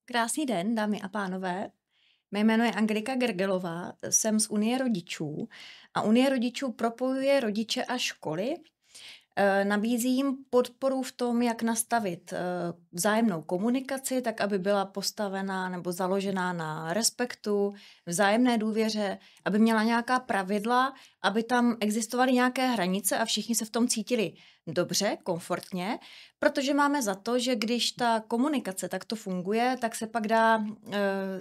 Krásný den, dámy a pánové. Mé jméno je Angelika Gergelová, jsem z Unie rodičů a Unie rodičů propojuje rodiče a školy. Nabízí jim podporu v tom, jak nastavit vzájemnou komunikaci, tak aby byla postavená nebo založená na respektu, vzájemné důvěře, aby měla nějaká pravidla, aby tam existovaly nějaké hranice a všichni se v tom cítili dobře, komfortně, protože máme za to, že když ta komunikace takto funguje, tak se pak dá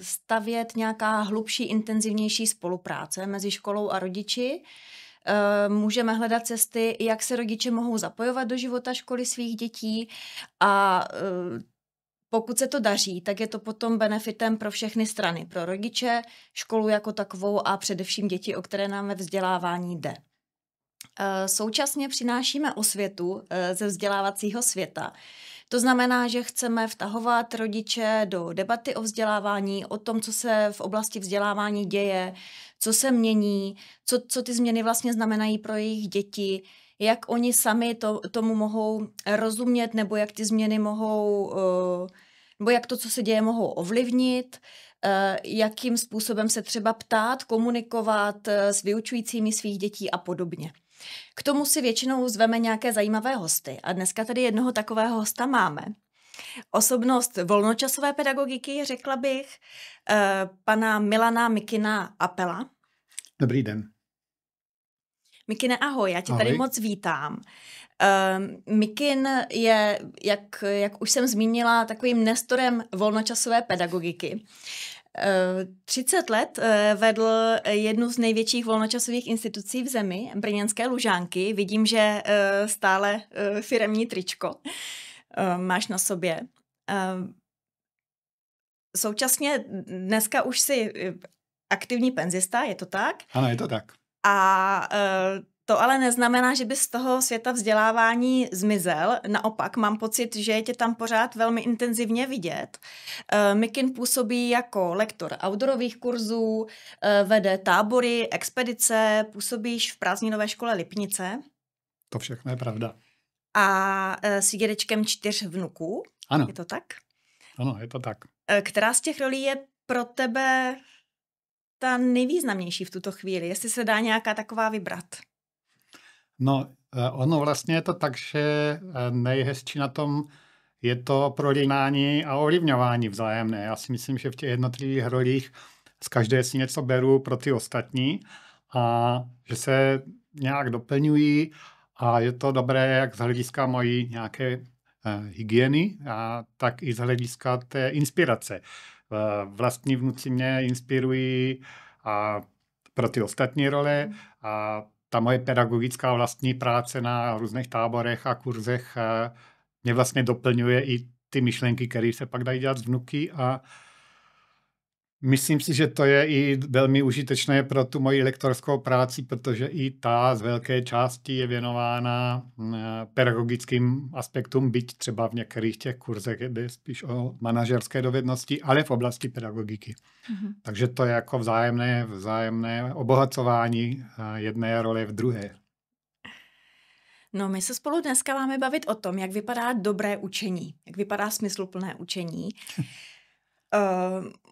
stavět nějaká hlubší, intenzivnější spolupráce mezi školou a rodiči. Můžeme hledat cesty, jak se rodiče mohou zapojovat do života školy svých dětí a pokud se to daří, tak je to potom benefitem pro všechny strany, pro rodiče, školu jako takovou a především děti, o které nám ve vzdělávání jde. Současně přinášíme osvětu ze vzdělávacího světa. To znamená, že chceme vtahovat rodiče do debaty o vzdělávání, o tom, co se v oblasti vzdělávání děje, co se mění, co ty změny vlastně znamenají pro jejich děti, jak oni sami tomu mohou rozumět, nebo jak ty změny mohou, nebo jak to, co se děje, mohou ovlivnit, jakým způsobem se třeba ptát, komunikovat s vyučujícími svých dětí a podobně. K tomu si většinou zveme nějaké zajímavé hosty a dneska tady jednoho takového hosta máme. Osobnost volnočasové pedagogiky, řekla bych, pana Milana Mikina Apela. Dobrý den. Mikine, ahoj, já tě Ahoj. tady moc vítám. Mikin je, jak už jsem zmínila, takovým nestorem volnočasové pedagogiky. 30 let vedl jednu z největších volnočasových institucí v zemi, Brněnské Lužánky. Vidím, že stále firemní tričko máš na sobě. Současně dneska už jsi aktivní penzista, je to tak? Ano, je to tak. A to ale neznamená, že bys z toho světa vzdělávání zmizel. Naopak, mám pocit, že je tě tam pořád velmi intenzivně vidět. Mikin působí jako lektor outdoorových kurzů, vede tábory, expedice, působíš v prázdninové škole Lipnice. To všechno je pravda. A s dědečkem 4 vnuků. Ano. Je to tak? Ano, je to tak. Která z těch rolí je pro tebe ta nejvýznamnější v tuto chvíli? Jestli se dá nějaká taková vybrat? No, ono vlastně je to tak, že nejhezčí na tom je to prolínání a ovlivňování vzájemné. Já si myslím, že v těch jednotlivých rolích z každé si něco beru pro ty ostatní a že se nějak doplňují a je to dobré jak z hlediska mojí nějaké hygieny, tak i z hlediska té inspirace. Vlastní vnuci mě inspirují pro ty ostatní role a ta moje pedagogická vlastní práce na různých táborech a kurzech mě vlastně doplňuje i ty myšlenky, které se pak dají dělat z vnuky a myslím si, že to je i velmi užitečné pro tu moji lektorskou práci, protože i ta z velké části je věnována pedagogickým aspektům, byť třeba v některých těch kurzech jde spíš o manažerské dovednosti, ale v oblasti pedagogiky. Mm-hmm. Takže to je jako vzájemné obohacování jedné role v druhé. No, my se spolu dneska máme bavit o tom, jak vypadá dobré učení, jak vypadá smysluplné učení.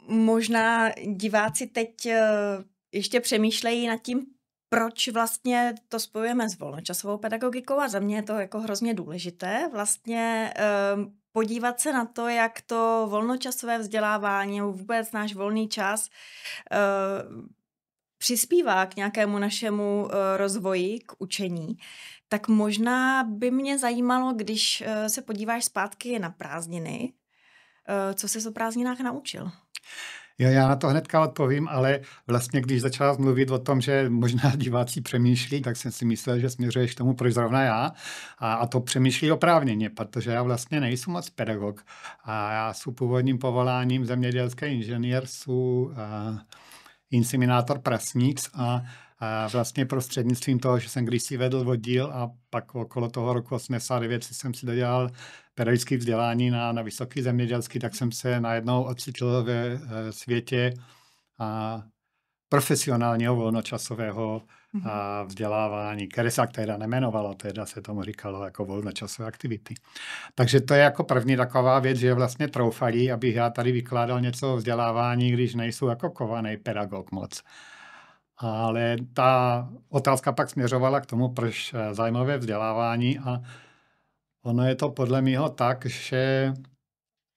Možná diváci teď ještě přemýšlejí nad tím, proč vlastně to spojujeme s volnočasovou pedagogikou a za mě je to jako hrozně důležité vlastně podívat se na to, jak to volnočasové vzdělávání nebo vůbec náš volný čas přispívá k nějakému našemu rozvoji, k učení. Tak možná by mě zajímalo, když se podíváš zpátky na prázdniny, co jsi o prázdninách naučil? Jo, já na to hnedka odpovím, ale vlastně, když začala mluvit o tom, že možná diváci přemýšlí, tak jsem si myslel, že směřuješ k tomu, proč zrovna já. A to přemýšlí oprávněně, protože já vlastně nejsem moc pedagog. A já jsem původním povoláním zemědělský inženýr, jsem inseminátor prasnic a vlastně prostřednictvím toho, že jsem kdysi vedl oddíl a pak okolo toho roku 89 jsem si dodělal pedagogické vzdělání na vysoký zemědělský, tak jsem se najednou ocitl ve světě profesionálního volnočasového vzdělávání, které se teda nemenovalo, teda se tomu říkalo jako volnočasové aktivity. Takže to je jako první taková věc, že vlastně troufalí, abych já tady vykládal něco o vzdělávání, když nejsou jako kovaný pedagog moc. Ale ta otázka pak směřovala k tomu, proč zájmové vzdělávání, a ono je to podle mého tak, že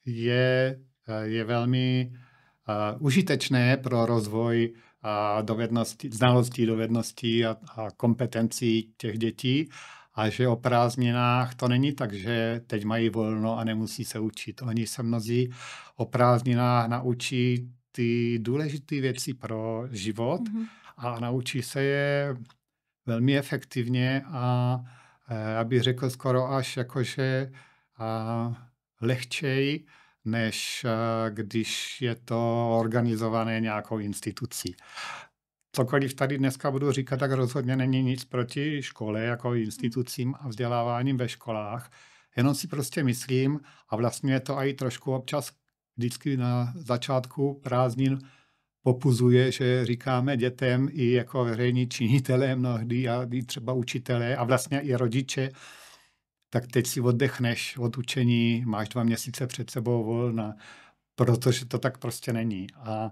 je velmi užitečné pro rozvoj znalostí, dovedností a kompetencí těch dětí, a že o prázdninách to není tak, že teď mají volno a nemusí se učit. Oni se mnozí o prázdninách naučí ty důležité věci pro život a naučí se je velmi efektivně a já bych řekl skoro až jakože lehčej, než když je to organizované nějakou institucí. Cokoliv tady dneska budu říkat, tak rozhodně není nic proti škole jako institucím a vzděláváním ve školách. Jenom si prostě myslím, a vlastně je to i trošku občas vždycky na začátku prázdnin popuzuje, že říkáme dětem i jako veřejní činitelé mnohdy a i třeba učitelé a vlastně i rodiče, tak teď si oddechneš od učení, máš 2 měsíce před sebou volna, protože to tak prostě není. A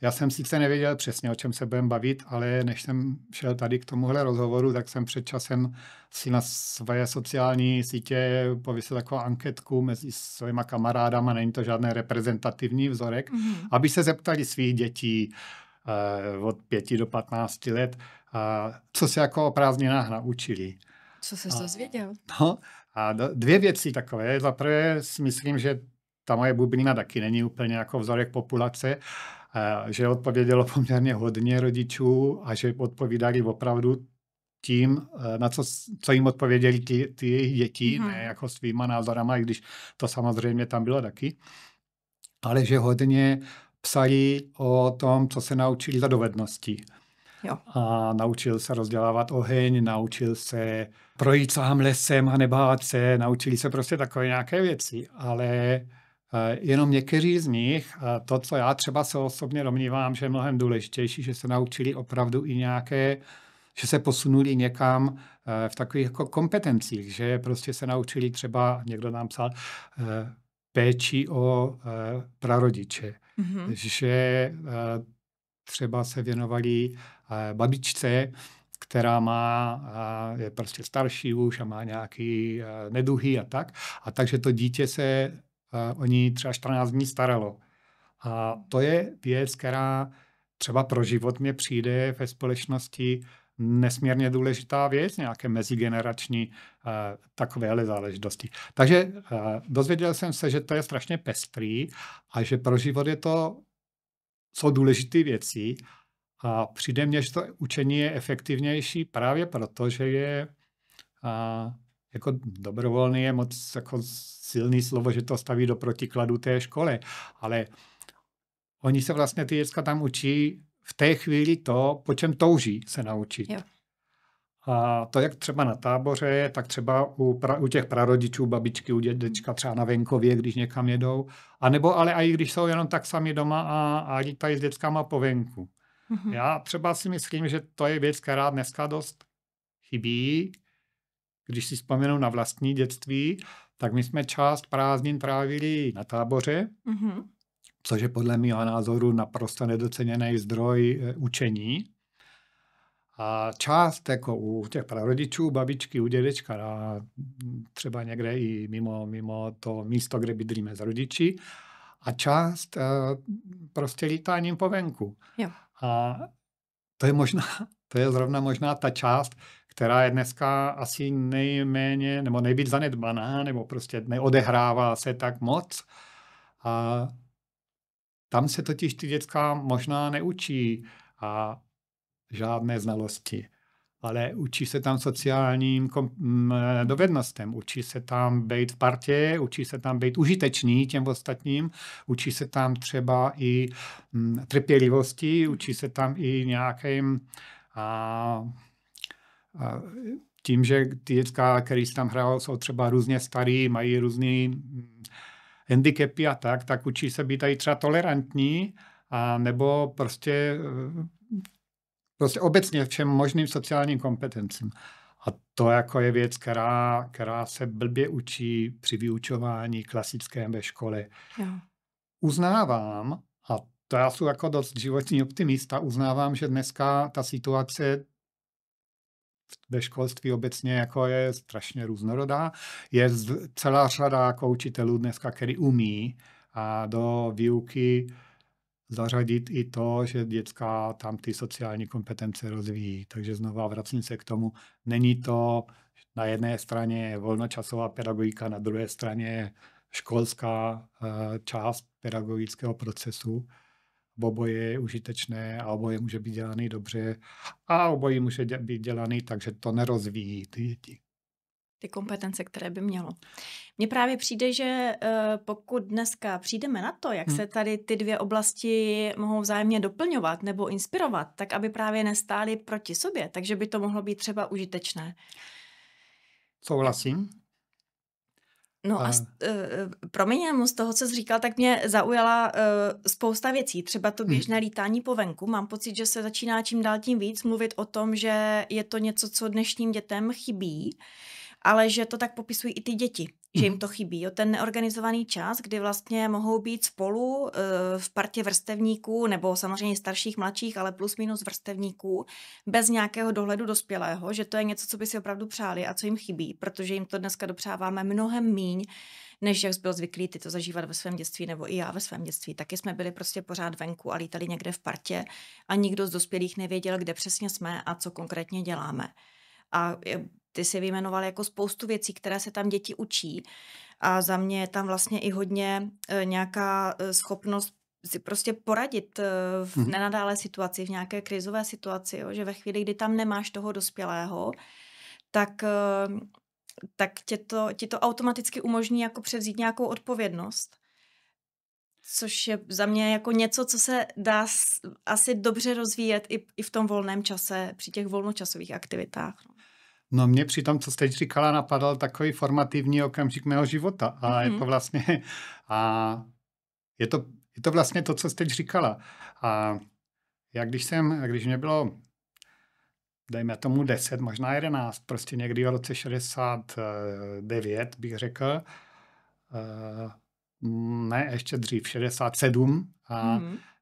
já jsem sice nevěděl přesně, o čem se budeme bavit, ale než jsem šel tady k tomuhle rozhovoru, tak jsem před časem si na své sociální sítě pověsil takovou anketku mezi svýma kamarádama, není to žádný reprezentativní vzorek, aby se zeptali svých dětí od 5 do 15 let, co se jako o prázdninách naučili. Co jsi dozvěděl? No, a 2 věci takové. Za prvé si myslím, že ta moje bublina taky není úplně jako vzorek populace, že odpovědělo poměrně hodně rodičů a že odpovídali opravdu tím, na co jim odpověděli ty jejich děti, ne jako svýma názorama, i když to samozřejmě tam bylo taky, ale že hodně psali o tom, co se naučili za dovednosti. Jo. A naučil se rozdělávat oheň, naučil se projít sám lesem a nebát se, naučili se prostě takové nějaké věci, ale jenom někteří z nich, to, co já třeba se osobně domnívám, že je mnohem důležitější, že se naučili opravdu i nějaké, že se posunuli někam v takových jako kompetencích, že prostě se naučili třeba, někdo nám psal, péči o prarodiče, že třeba se věnovali babičce, která je prostě starší už a má nějaký neduhy a tak. A takže to dítě se o ní třeba 14 dní staralo. A to je věc, která třeba pro život mě přijde ve společnosti nesmírně důležitá věc, nějaké mezigenerační takovéhle záležitosti. Takže dozvěděl jsem se, že to je strašně pestrý a že pro život jsou důležité věci. A přijde mně, že to učení je efektivnější právě proto, že je jako dobrovolný, je moc jako silný slovo, že to staví do protikladu té škole. Ale oni se vlastně ty děcka tam učí v té chvíli to, po čem touží se naučit. Jo. A to jak třeba na táboře, tak třeba u těch prarodičů, babičky, u dědečka třeba na venkově, když někam jedou. A nebo ale i když jsou jenom tak sami doma a lítají s dětskama po venku. Já třeba si myslím, že to je věc, která dneska dost chybí. Když si vzpomenu na vlastní dětství, tak my jsme část prázdnin trávili na táboře, což je podle mého názoru naprosto nedoceněný zdroj učení. A část jako u těch prarodičů, babičky, u dědečka, třeba někde i mimo to místo, kde bydlíme s rodiči. A část prostě lítáním po venku. Jo. A to je zrovna možná ta část, která je dneska asi nejméně, nebo nejvíc zanedbaná, nebo prostě neodehrává se tak moc. A tam se totiž ty děcka možná neučí žádné znalosti, ale učí se tam sociálním dovednostem, učí se tam být v partě, učí se tam být užitečný těm ostatním, učí se tam třeba i trpělivosti, učí se tam i nějakým tím, že ty děcka, který se tam hrajou, jsou třeba různě starý, mají různý handicapy a tak učí se být i třeba tolerantní a nebo prostě obecně všem možným sociálním kompetencím. A to jako je věc, která se blbě učí při vyučování klasickém ve škole. Jo. Uznávám, a to já jsem jako dost životní optimista, uznávám, že dneska ta situace ve školství obecně jako je strašně různorodá. Je celá řada jako učitelů dneska, který umí a do výuky zařadit i to, že děcka tam ty sociální kompetence rozvíjí. Takže znova vracím se k tomu. Není to na jedné straně volnočasová pedagogika, na druhé straně školská část pedagogického procesu. Oboje je užitečné a oboje může být dělaný dobře a oboje může být dělaný, takže to nerozvíjí ty děti. Ty kompetence, které by mělo. Mně právě přijde, že pokud dneska přijdeme na to, jak se tady ty dvě oblasti mohou vzájemně doplňovat nebo inspirovat, tak aby právě nestály proti sobě, takže by to mohlo být třeba užitečné. Souhlasím. No a promiň, jenom z toho, co jsi říkal, tak mě zaujala spousta věcí. Třeba to běžné lítání po venku. Mám pocit, že se začíná čím dál tím víc mluvit o tom, že je to něco, co dnešním dětem chybí, ale že to tak popisují i ty děti, že jim to chybí. Jo? Ten neorganizovaný čas, kdy vlastně mohou být spolu v partě vrstevníků, nebo samozřejmě starších, mladších, ale plus minus vrstevníků, bez nějakého dohledu dospělého, že to je něco, co by si opravdu přáli a co jim chybí, protože jim to dneska dopřáváme mnohem míň, než jak byl zvyklý ty to zažívat ve svém dětství, nebo i já ve svém dětství. Taky jsme byli prostě pořád venku a lítali někde v partě a nikdo z dospělých nevěděl, kde přesně jsme a co konkrétně děláme. A ty si vyjmenoval jako spoustu věcí, které se tam děti učí. A za mě je tam vlastně i hodně nějaká schopnost si prostě poradit v nenadálé situaci, v nějaké krizové situaci, jo? Že ve chvíli, kdy tam nemáš toho dospělého, tak ti to automaticky umožní jako převzít nějakou odpovědnost. Což je za mě jako něco, co se dá asi dobře rozvíjet i v tom volném čase, při těch volnočasových aktivitách. No mě při tom, co jste říkala, napadal takový formativní okamžik mého života. A je to vlastně je to vlastně to, co jste říkala. A když mě bylo, dejme tomu 10, možná 11, prostě někdy v roce 69 bych řekl, ne, ještě dřív, 67,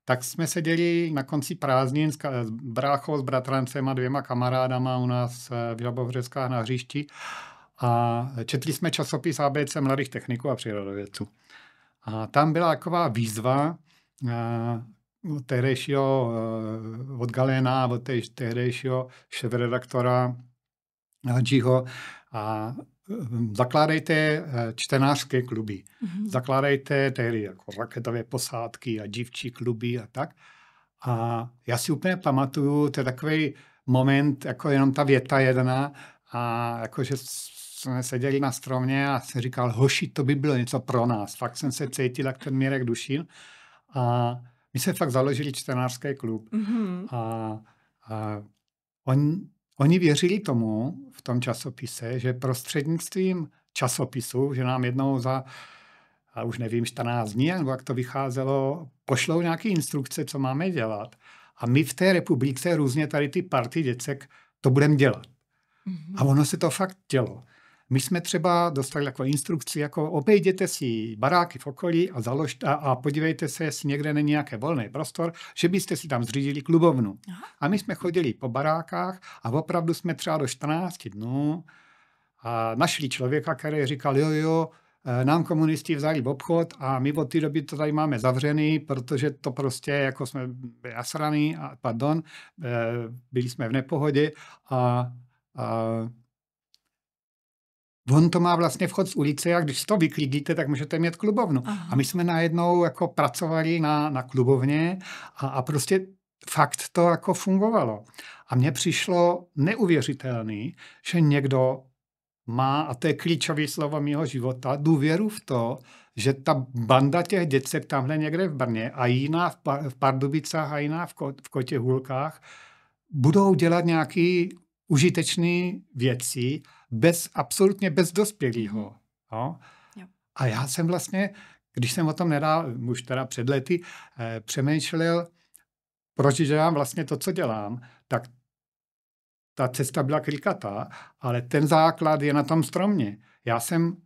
tak jsme seděli na konci prázdnin s bráchou, s bratrancem a 2 kamarádama u nás v Žabovřeskách na hřišti a četli jsme časopis ABC mladých techniků a přírodovědců. A tam byla taková výzva od Galena, od tehdejšího šéfredaktora Hadžiho a zakládejte čtenářské kluby. Zakládejte tehdy jako raketové posádky a dívčí kluby a tak. A já si úplně pamatuju, to je takový moment, jako jenom ta věta jedna a jakože jsme seděli na stromě a jsem říkal, hoši, to by bylo něco pro nás. Fakt jsem se cítil jak ten Mirek Dušin a my jsme fakt založili čtenářský klub. A oni věřili tomu v tom časopise, že prostřednictvím časopisu, že nám jednou za, a už nevím, 14 dní, nebo jak to vycházelo, pošlou nějaké instrukce, co máme dělat. A my v té republice různě tady ty party děcek to budeme dělat. A ono se to fakt dělo. My jsme třeba dostali jako instrukci, jako obejděte si baráky v okolí a podívejte se, jestli někde není nějaký volný prostor, že byste si tam zřídili klubovnu. A my jsme chodili po barákách a opravdu jsme třeba do 14 dnů a našli člověka, který říkal, jo, nám komunisti vzali v obchod a my od té doby to tady máme zavřený, protože to prostě, jako jsme byli nasraný, byli jsme v nepohodě a on to má vlastně vchod z ulice a když to vyklidíte, tak můžete mít klubovnu. A my jsme najednou jako pracovali na klubovně a prostě fakt to jako fungovalo. A mně přišlo neuvěřitelný, že někdo má, a to je klíčové slovo mého života, důvěru v to, že ta banda těch děcek tamhle někde v Brně a jiná v Pardubicách a jiná v Kotěhůlkách budou dělat nějaké užitečné věci absolutně bez dospělého. No? A já jsem vlastně když jsem o tom už teda před lety přemýšlel, proč dělám vlastně to, co dělám, tak ta cesta byla klikatá, ale ten základ je na tom stromě. Já jsem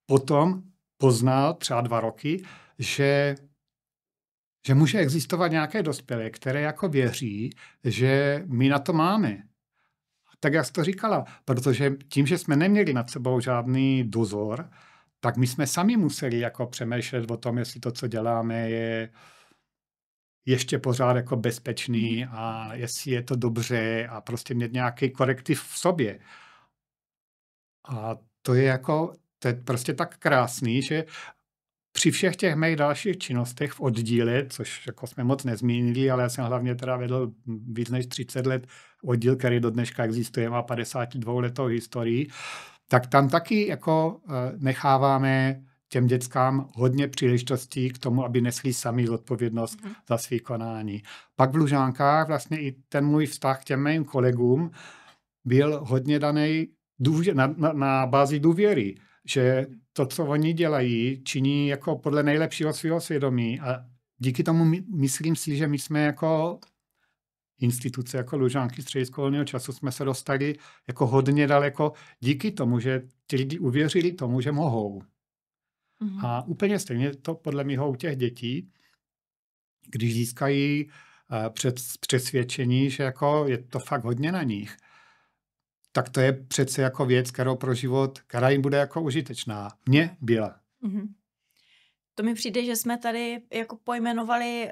potom poznal třeba 2 roky, že může existovat nějaké dospělé, které jako věří, že my na to máme. Tak jak jsi to říkala, protože tím, že jsme neměli nad sebou žádný dozor, tak my jsme sami museli jako přemýšlet o tom, jestli to, co děláme, je ještě pořád jako bezpečný a jestli je to dobře a prostě mít nějaký korektiv v sobě. A to je prostě tak krásný, že při všech těch mých dalších činnostech v oddíle, což jako jsme moc nezmínili, ale já jsem hlavně teda vedl víc než 30 let oddíl, který do dneška existuje, má 52letou historii, tak tam taky jako necháváme těm dětskám hodně příležitostí k tomu, aby nesli sami zodpovědnost za své konání. Pak v Lužánkách vlastně i ten můj vztah k těm mým kolegům byl hodně daný na bázi důvěry, že to, co oni dělají, činí jako podle nejlepšího svého svědomí a díky tomu myslím si, že my jsme jako instituce, jako Lužánky středisko volného času jsme se dostali jako hodně daleko díky tomu, že ti lidi uvěřili tomu, že mohou. A úplně stejně to podle mého u těch dětí, když získají přesvědčení, že jako je to fakt hodně na nich, tak to je přece jako věc, kterou pro život, která jim bude jako užitečná. Mně byla. To mi přijde, že jsme tady jako pojmenovali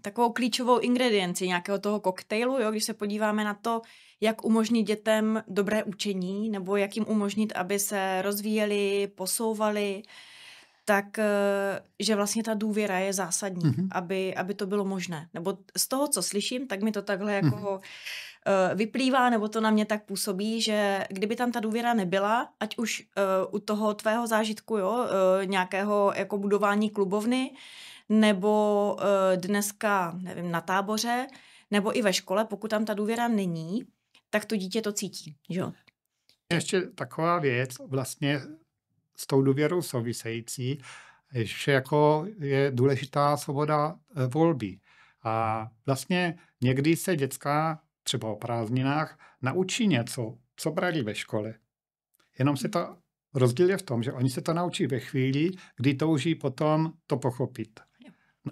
takovou klíčovou ingredienci nějakého toho koktejlu, jo? Když se podíváme na to, jak umožnit dětem dobré učení, nebo jak jim umožnit, aby se rozvíjeli, posouvali, tak že vlastně ta důvěra je zásadní, aby to bylo možné. Nebo z toho, co slyším, tak mi to takhle jako vyplývá, nebo to na mě tak působí, že kdyby tam ta důvěra nebyla, ať už u toho tvého zážitku, jo, nějakého jako budování klubovny, nebo dneska, nevím, na táboře, nebo i ve škole, pokud tam ta důvěra není, tak to dítě to cítí, že jo? Ještě taková věc vlastně s tou důvěrou související, že jako je důležitá svoboda volby. A vlastně někdy se dětská třeba o prázdninách naučí něco, co brali ve škole. Jenom se to rozdíl je v tom, že oni se to naučí ve chvíli, kdy touží potom to pochopit.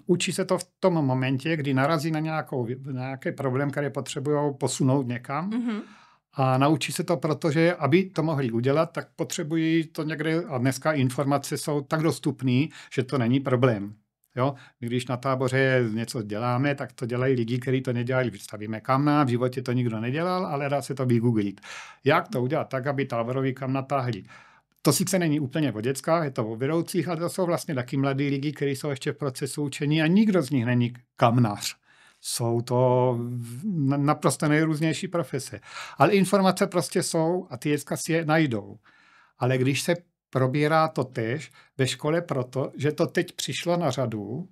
Učí se to v tom momentě, kdy narazí na nějaký problém, který potřebují posunout někam. A naučí se to, protože aby to mohli udělat, tak potřebují to někde, a dneska informace jsou tak dostupné, že to není problém. Jo? Když na táboře něco děláme, tak to dělají lidi, kteří to nedělali. Vystavíme kamna, v životě to nikdo nedělal, ale dá se to vygooglit. Jak to udělat tak, aby táborový kamna táhli? To sice není úplně o dětskách, je to o vedoucích, ale to jsou vlastně taky mladí lidi, kteří jsou ještě v procesu učení a nikdo z nich není kamnař. Jsou to naprosto nejrůznější profese. Ale informace prostě jsou a ty děcka si je najdou. Ale když se probírá to též ve škole proto, že to teď přišlo na řadu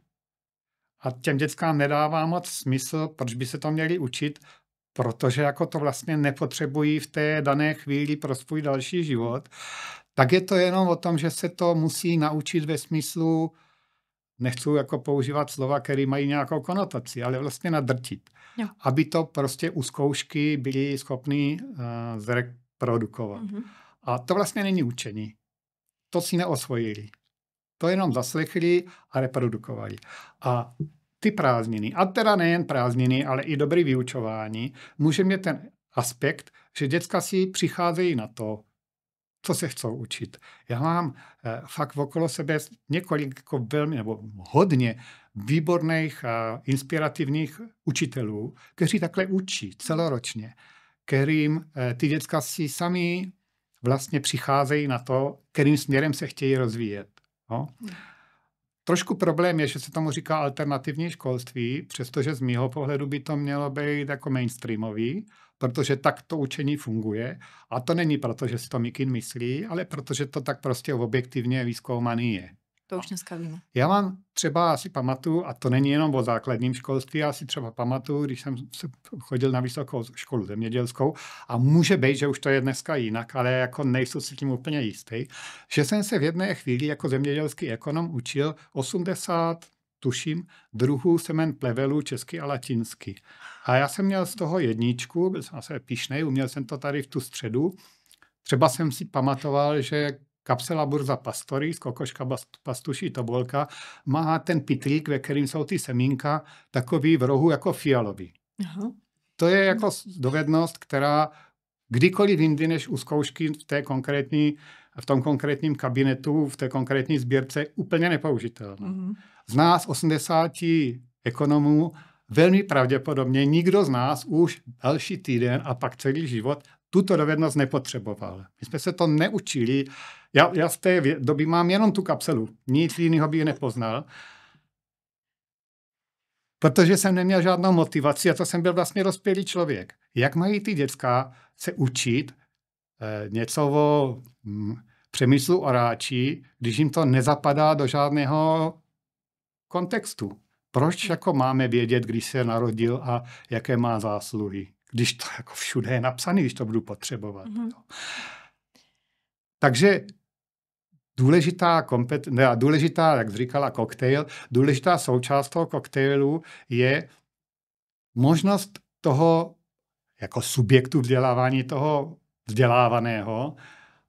a těm dětskám nedává moc smysl, proč by se to měli učit, protože jako to vlastně nepotřebují v té dané chvíli pro svůj další život, tak je to jenom o tom, že se to musí naučit ve smyslu, nechci jako používat slova, které mají nějakou konotaci, ale vlastně nadrtit. Jo. Aby to prostě u zkoušky byli schopni zreprodukovat. A to vlastně není učení. To si neosvojili. To jenom zaslechli a reprodukovali. A ty prázdniny, a teda nejen prázdniny, ale i dobrý vyučování, může mít ten aspekt, že děcka si přicházejí na to, co se chcou učit. Já mám fakt okolo sebe několik jako velmi, nebo hodně výborných a inspirativních učitelů, kteří takhle učí celoročně, kterým ty děcka si sami vlastně přicházejí na to, kterým směrem se chtějí rozvíjet. No. Trošku problém je, že se tomu říká alternativní školství, přestože z mýho pohledu by to mělo být jako mainstreamový, protože tak to učení funguje. A to není proto, že si to Mikin myslí, ale protože to tak prostě objektivně vyzkoumaný je. To už dneska víme. Já mám třeba asi pamatuju, a to není jenom o základním školství, já si třeba pamatuju, když jsem chodil na vysokou školu zemědělskou a může být, že už to je dneska jinak, ale jako nejsou si tím úplně jistý, že jsem se v jedné chvíli jako zemědělský ekonom učil 80, tuším, druhů semen plevelů česky a latinsky. A já jsem měl z toho jedničku, byl jsem asi pyšnej, uměl jsem to tady v tu středu. Třeba jsem si pamatoval, že kapsela Burza Pastoris, kokoška pastuší tobolka, má ten pytlík, ve kterým jsou ty semínka, takový v rohu jako fialový. Aha. To je jako dovednost, která kdykoliv jindy než u zkoušky v tom konkrétním kabinetu, v té konkrétní sbírce je úplně nepoužitelná. Mhm. Z nás 80 ekonomů velmi pravděpodobně nikdo z nás už další týden a pak celý život tuto dovednost nepotřeboval. My jsme se to neučili. Já z té doby mám jenom tu kapselu. Nic jiného bych nepoznal. Protože jsem neměl žádnou motivaci a to jsem byl vlastně dospělý člověk. Jak mají ty děcka se učit něco o přemyslu oráčí, když jim to nezapadá do žádného kontextu? Proč jako máme vědět, když se narodil a jaké má zásluhy? Když to jako všude je napsané, když to budu potřebovat. Mm-hmm. Takže důležitá, jak říkala koktejl, důležitá součást toho koktejlu je možnost toho jako subjektu vzdělávání, toho vzdělávaného,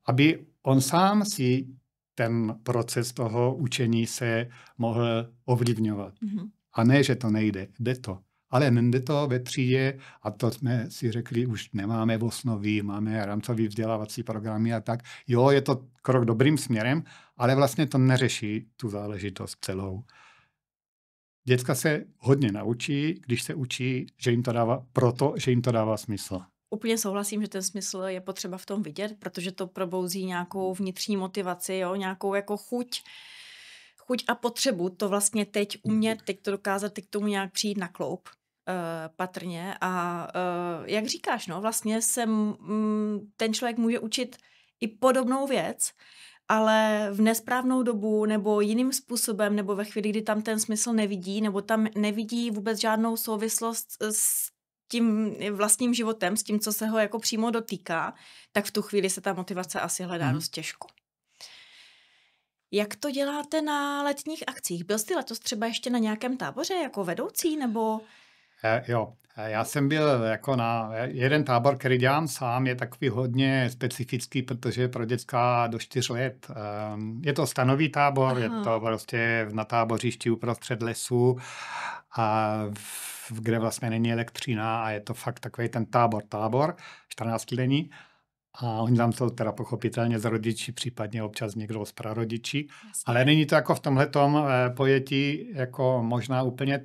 aby on sám si ten proces toho učení se mohl ovlivňovat. Mm-hmm. A ne, že to nejde. Jde to. Ale nejde to ve třídě, a to jsme si řekli, už nemáme osnovy, máme rámcový vzdělávací programy a tak. Jo, je to krok dobrým směrem, ale vlastně to neřeší tu záležitost celou. Děcka se hodně naučí, když se učí, že jim to dává smysl. Úplně souhlasím, že ten smysl je potřeba v tom vidět, protože to probouzí nějakou vnitřní motivaci, jo? Nějakou jako chuť a potřebu to vlastně teď umět, teď to dokázat, teď k tomu nějak přijít na kloub, patrně. A jak říkáš, no, vlastně ten člověk může učit i podobnou věc, ale v nesprávnou dobu nebo jiným způsobem, nebo ve chvíli, kdy tam ten smysl nevidí, nebo tam nevidí vůbec žádnou souvislost s tím vlastním životem, s tím, co se ho jako přímo dotýká, tak v tu chvíli se ta motivace asi hledá dost těžko. Jak to děláte na letních akcích? Byl jsi letos třeba ještě na nějakém táboře jako vedoucí, nebo... Jo, já jsem byl jako na jeden tábor, který dělám sám, je takový hodně specifický, protože je pro děcka do 4 let. Je to stanový tábor, aha, je to prostě na tábořišti uprostřed lesu, kde vlastně není elektřina a je to fakt takový ten tábor, 14denní. A oni tam jsou teda pochopitelně z rodiči, případně občas někdo z prarodičí. Ale není to jako v tomhletom pojetí jako možná úplně...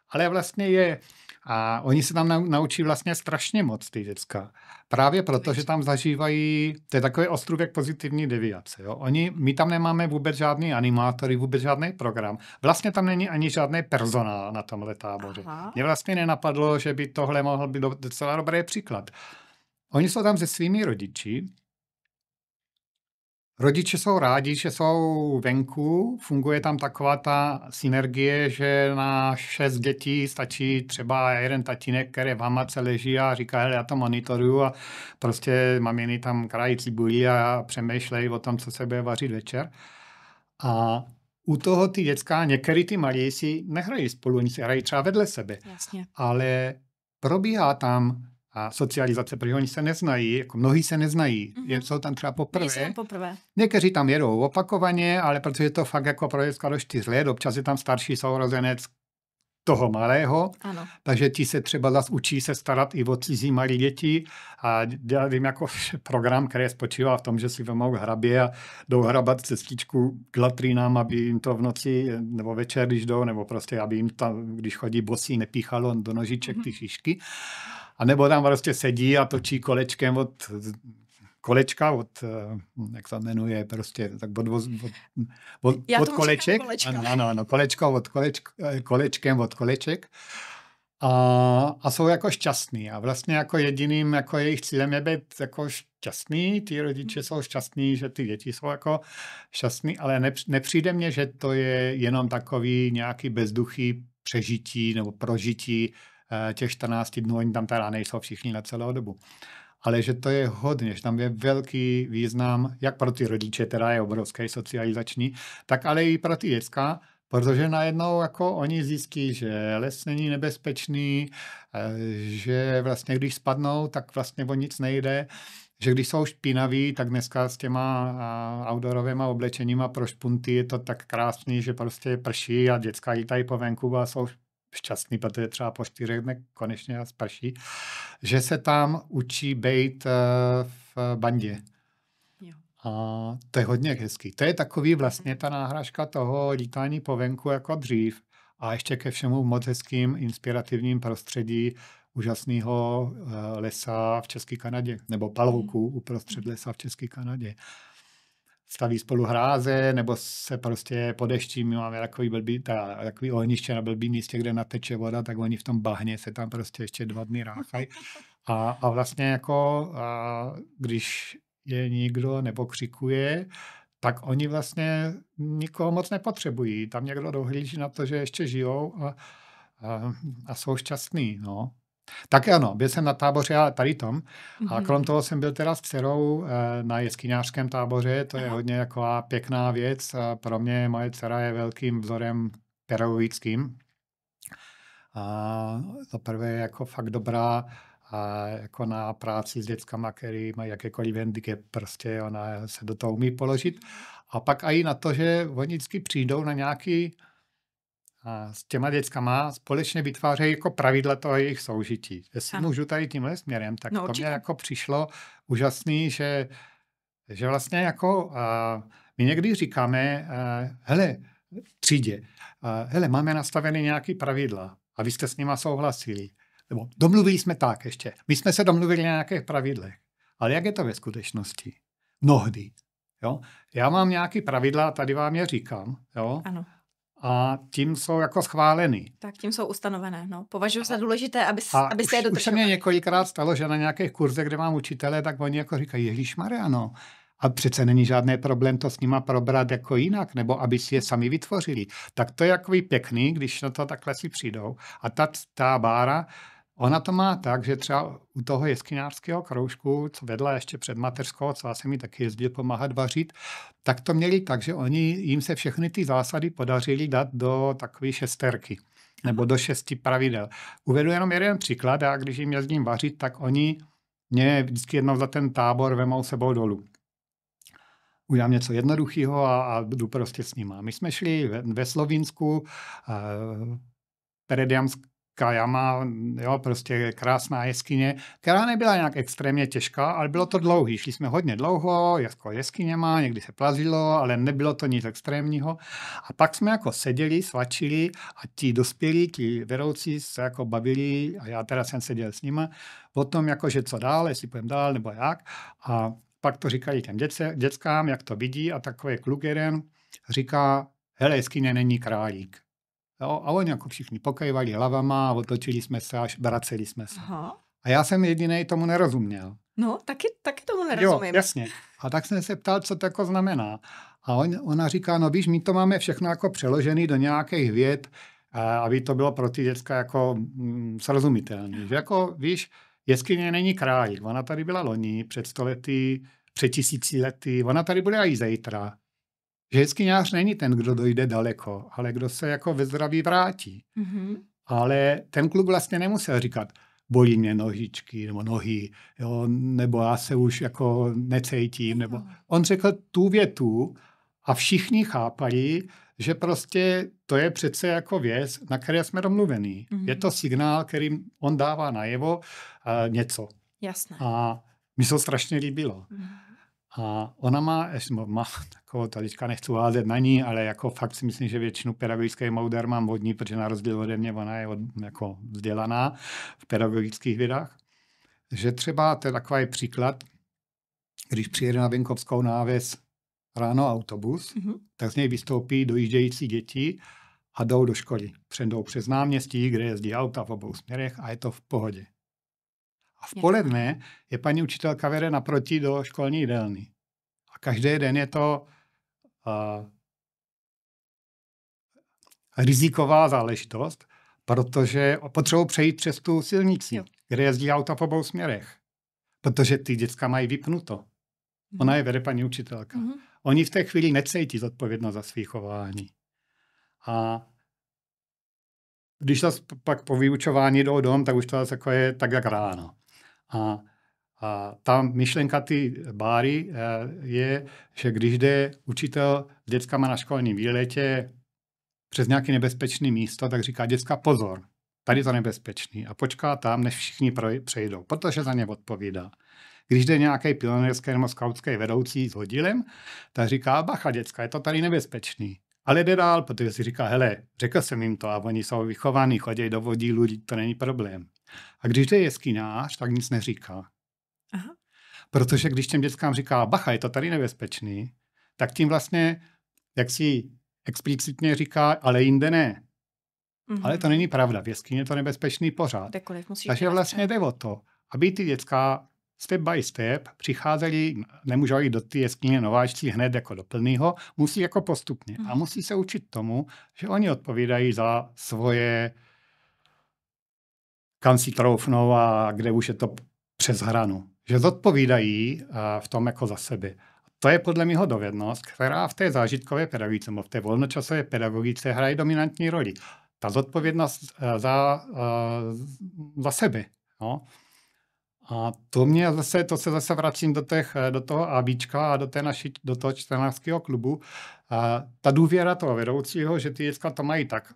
Ale vlastně je... A oni se tam naučí vlastně strašně moc, ty děcka. Právě proto, že tam zažívají... To je takový ostrůvek pozitivní deviace. Jo? My tam nemáme vůbec žádný animátory, vůbec žádný program. Vlastně tam není ani žádný personál na tomhle táboře. Mně vlastně nenapadlo, že by tohle mohl být docela dobrý příklad. Oni jsou tam se svými rodiči. Rodiče jsou rádi, že jsou venku. Funguje tam taková ta synergie, že na 6 dětí stačí třeba jeden tatínek, který v hamace leží a říká, hele, já to monitoruju a prostě maminy tam krají cibulí a přemýšlejí o tom, co se bude vařit večer. A u toho ty děcka, některý ty malí si nehrají spolu, oni si hrají třeba vedle sebe. Jasně. Ale probíhá tam a socializace, protože oni se neznají, jako mnohí se neznají, jsou tam třeba poprvé. Někteří tam jedou opakovaně, ale protože je to fakt jako projekt do 4 let, občas je tam starší sourozenec toho malého, ano. Takže ti se třeba zase učí se starat i o cizí malí děti a dělám jako program, který spočívá v tom, že si vemou hrabě a jdou hrabat cestičku k latrínám, aby jim to v noci nebo večer, když jdou, nebo prostě, aby jim tam, když chodí bosí, nepíchalo do nožiček ty šišky. A nebo tam prostě sedí a točí kolečkem od jak se jmenuje, prostě, tak od koleček. Ano, kolečko kolečkem od koleček. A jsou jako šťastný. A vlastně jako jediným jako jejich cílem je být jako šťastný. Ty rodiče jsou šťastní, že ty děti jsou jako šťastný, ale nepřijde mně, že to je jenom takový nějaký bezduchý přežití nebo prožití těch 14 dnů. Oni tam teda nejsou všichni na celou dobu. Ale že to je hodně, že tam je velký význam, jak pro ty rodiče, teda je obrovský socializační, tak ale i pro ty děcka, protože najednou jako oni zjistí, že les není nebezpečný, že vlastně když spadnou, tak vlastně o nic nejde, že když jsou špinaví, tak dneska s těma outdoorovýma oblečeníma pro špunty je to tak krásný, že prostě prší a děcka lítají po venku a jsou šťastný, protože třeba po 4 dnech konečně sprší, že se tam učí být v bandě. Jo. A to je hodně hezký. To je takový vlastně ta náhražka toho lítání po venku jako dřív. A ještě ke všemu moc hezkým, inspirativním prostředí úžasného lesa v České Kanadě, nebo palouku uprostřed lesa v České Kanadě. Staví spolu hráze, nebo se prostě po dešti, my máme takový ohniště na blbý místě, kde nateče voda, tak oni v tom bahně se tam prostě ještě 2 dny ráchají. A vlastně jako, když je nikdo nepokřikuje, tak oni vlastně nikoho moc nepotřebují. Tam někdo dohlíží na to, že ještě žijou a jsou šťastní, no. Tak ano, byl jsem na táboře tady tom a krom toho jsem byl teda s dcerou na jeskyňářském táboře, to je hodně taková pěkná věc. Pro mě moje dcera je velkým vzorem pedagogickým. Za prvé je jako fakt dobrá jako na práci s dětskama, který mají jakékoliv handicap, prostě ona se do toho umí položit. A pak i na to, že oni vždycky přijdou na nějaký s těma dětskama společně vytvářejí jako pravidla toho jejich soužití. Jestli můžu tady tímhle směrem, tak to mě jako přišlo úžasný, že vlastně jako my někdy říkáme, hele, třídě, hele, máme nastavené nějaké pravidla a vy jste s nima souhlasili. Nebo domluvili jsme tak ještě. My jsme se domluvili na nějakých pravidlech. Ale jak je to ve skutečnosti? Mnohdy. Jo? Já mám nějaké pravidla a tady vám je říkám. Jo? Ano. A tím jsou jako schválený. Tak tím jsou ustanovené. No. Považuji za důležité, aby se je dodržovaly. Už se mě několikrát stalo, že na nějakých kurzech, kde mám učitele, tak oni jako říkají, ježišmarja, no. A přece není žádný problém to s nima probrat jako jinak, nebo aby si je sami vytvořili. Tak to je takový pěkný, když na to takhle si přijdou. A ta Bára, ona to má tak, že třeba u toho jeskyňářského kroužku, co vedla ještě před mateřskou, co já jsem jí taky jezdil pomáhat vařit, tak to měli tak, že jim se všechny ty zásady podařili dát do takové 6 nebo do 6 pravidel. Uvedu jenom jeden příklad, a když jim jezdím vařit, tak oni mě vždycky jednou za ten tábor vemou sebou dolů. Udělám něco jednoduchého a jdu prostě s nima. My jsme šli ve Slovinsku, Perediamská jama, jo, prostě krásná jeskyně, která nebyla nějak extrémně těžká, ale bylo to dlouhý. Šli jsme hodně dlouho, jako jeskyněma, někdy se plazilo, ale nebylo to nic extrémního. A pak jsme jako seděli, svačili a ti dospělí, ti vedoucí se jako bavili, a já teda jsem seděl s nima, o tom, jako, že co dál, jestli půjdeme dál, nebo jak. A pak to říkali těm dětskám, jak to vidí, a takový kluk jeden říká, hele, jeskyně není králík. Jo, a oni jako všichni pokejvali hlavama a otočili jsme se až vraceli jsme se. Aha. A já jsem jedinej tomu nerozuměl. No, taky tomu nerozumím. Jo, jasně. A tak jsem se ptal, co to jako znamená. A ona říká, no víš, my to máme všechno jako přeložený do nějakých vět, aby to bylo pro ty děcka jako srozumitelné. Že jako, víš, jeskyně není králík. Ona tady byla loni, před 100 lety, před 1000 lety. Ona tady bude i zítra. Že jeskyňář není ten, kdo dojde daleko, ale kdo se jako ve zdraví vrátí. Mm-hmm. Ale ten kluk vlastně nemusel říkat, bolí mě nožičky nebo nohy, jo, nebo já se už jako necítím. Nebo... On řekl tu větu a všichni chápali, že prostě to je přece jako věc, na které jsme domluvení. Mm-hmm. Je to signál, kterým on dává najevo něco. Jasné. A mi se to strašně líbilo. Mm-hmm. A ona má takovou, teďka nechci házet na ní, ale jako fakt si myslím, že většinu pedagogických moudr mám od ní, protože na rozdíl ode mě ona je jako vzdělaná v pedagogických vědách. Že třeba, to je takový příklad, když přijede na Vinkovskou návěs ráno autobus, tak z něj vystoupí dojíždějící děti a jdou do školy. Přejdou přes náměstí, kde jezdí auta v obou směrech a je to v pohodě. A v poledne je paní učitelka vede naproti do školní jídelny. A každý den je to riziková záležitost, protože potřebují přejít přes tu silnici, kde jezdí auta v obou směrech. Protože ty děcka mají vypnuto. Ona je vede paní učitelka. Oni v té chvíli necítí zodpovědnost za svý chování. A když zase pak po vyučování jdou dom, tak už to zase jako je tak jak ráno. A ta myšlenka ty Báry je, že když jde učitel s dětskama na školním výletě přes nějaké nebezpečné místo, tak říká děcka pozor, tady to nebezpečný a počká tam, než všichni přejdou, protože za ně odpovídá. Když jde nějaký pionýrský nebo skautský vedoucí s hodilem, tak říká bacha děcka, je to tady nebezpečný. Ale jde dál, protože si říká, hele, řekl jsem jim to a oni jsou vychovaní, chodí do vodílu, to není problém. A když jde jeskynář, tak nic neříká. Aha. Protože když těm dětskám říká, bacha, je to tady nebezpečný, tak tím vlastně, jak si explicitně říká, ale jinde ne. Ale to není pravda, v jeskyni je to nebezpečný pořád. Takže vlastně jde o to, aby ty děcka step by step přicházeli, nemůžou jít do ty jeskyně nováčci hned jako do plnýho, musí jako postupně. A musí se učit tomu, že oni odpovídají za svoje, kam si troufnou a kde už je to přes hranu. Že zodpovídají v tom jako za sebe. To je podle mého dovednost, která v té zážitkové pedagogice, v té volnočasové pedagogice hraje dominantní roli. Ta zodpovědnost za sebe. No. A to se zase vracím do toho ABčka a do toho čtenářského klubu. Ta důvěra toho vedoucího, že ty děcka to mají tak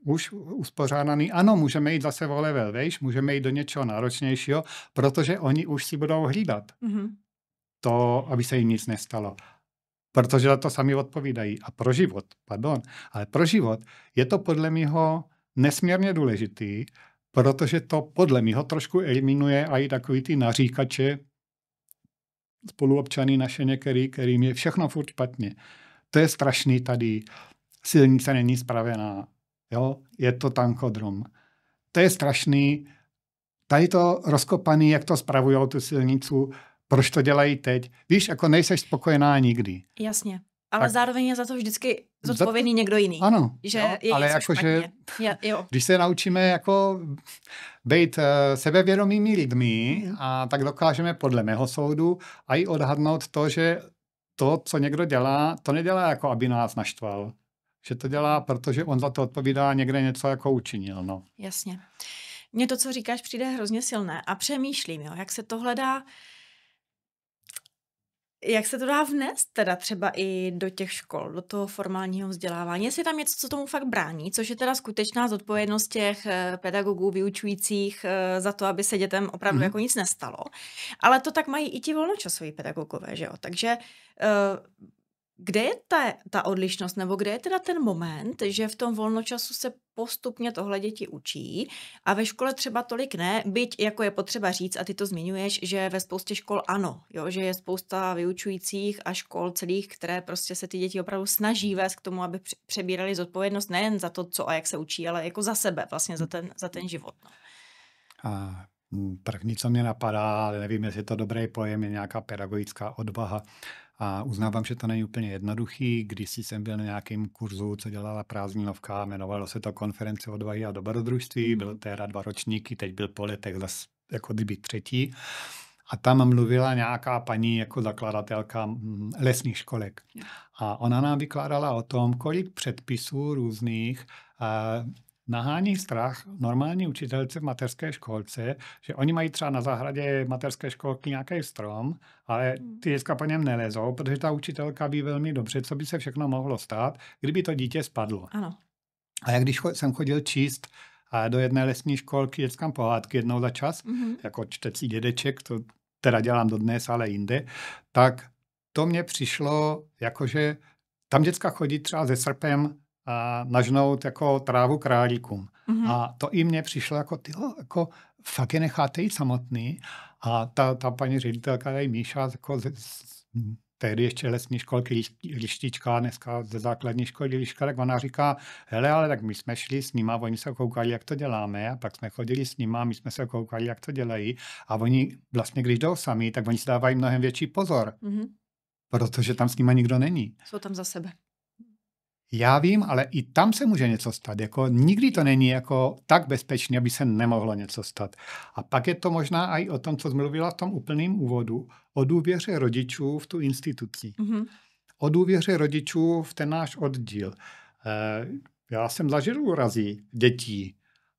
už uspořádaný. Ano, můžeme jít zase o level vejš, můžeme jít do něčeho náročnějšího, protože oni už si budou hlídat. To, aby se jim nic nestalo. Protože za to sami odpovídají. A pro život je to podle mého nesmírně důležitý, protože to podle mého trošku eliminuje i takový ty naříkače spoluobčany naše některý, kterým je všechno furt špatně. To je strašný tady. Silnice není spravená. Jo? Je to tankodrom. To je strašný. Tady to rozkopaný, jak to spravujou tu silnicu, proč to dělají teď. Víš, jako nejseš spokojená nikdy. Jasně. Ale zároveň je za to vždycky zodpovědný někdo jiný. Ano. Že jo, je ale něco špatně. Když se naučíme jako být sebevědomými lidmi, a tak dokážeme podle mého soudu a i odhadnout to, že to, co někdo dělá, to nedělá jako, aby nás naštval. Že to dělá, protože on za to odpovídá, někde něco jako učinil. No. Jasně. Mně to, co říkáš, přijde hrozně silné a přemýšlím, jak se tohle dá... Jak se to dá vnést teda třeba i do těch škol, do toho formálního vzdělávání? Jestli tam něco, co tomu fakt brání, což je teda skutečná zodpovědnost těch pedagogů, vyučujících za to, aby se dětem opravdu jako nic nestalo. Ale to tak mají i ti volnočasoví pedagogové, že jo? Takže kde je ta odlišnost, nebo kde je teda ten moment, že v tom volnočasu se postupně tohle děti učí a ve škole třeba tolik ne, byť jako je potřeba říct, a ty to zmiňuješ, že ve spoustě škol ano, jo, že je spousta vyučujících a škol celých, které prostě se ty děti opravdu snaží vést k tomu, aby přebírali zodpovědnost nejen za to, co a jak se učí, ale jako za sebe, vlastně za ten život. No. A první, co mě napadá, ale nevím, jestli je to dobrý pojem, je nějaká pedagogická odvaha. A uznávám, že to není úplně jednoduchý. Když jsem byl na nějakém kurzu, co dělala prázdninovka, jmenovalo se to Konference odvahy a dobrodružství, bylo teda 2 ročníky, teď byl po letech zase jako kdyby 3. A tam mluvila nějaká paní jako zakladatelka lesních školek. A ona nám vykládala o tom, kolik předpisů různých nahání strach normální učitelce v mateřské školce, že oni mají třeba na zahradě mateřské školky nějaký strom, ale ty děcka po něm nelezou, protože ta učitelka ví velmi dobře, co by se všechno mohlo stát, kdyby to dítě spadlo. Ano. A jak když jsem chodil číst do jedné lesní školky dětskám pohádky jednou za čas, jako čtecí dědeček, to teda dělám dodnes, ale jinde, tak to mně přišlo, jakože tam děcka chodí třeba se srpem a nažnout jako trávu králíkům. A to i mně přišlo jako fakt je necháte jít samotný. A ta paní ředitelka, tady Míša, jako tehdy ještě lesní školky Lištička, dneska ze základní školy Liška, tak ona říká, hele, ale tak my jsme šli s nima, oni se koukali, jak to děláme, a pak jsme chodili s nima, my jsme se koukali, jak to dělají, a oni vlastně, když jdou sami, tak oni si dávají mnohem větší pozor, protože tam s nima nikdo není. Jsou tam za sebe. Já vím, ale i tam se může něco stát. Jako nikdy to není jako tak bezpečné, aby se nemohlo něco stát. A pak je to možná i o tom, co jsi mluvila v tom úplném úvodu, o důvěře rodičů v tu instituci. O důvěře rodičů v ten náš oddíl. Já jsem zažil úrazy dětí,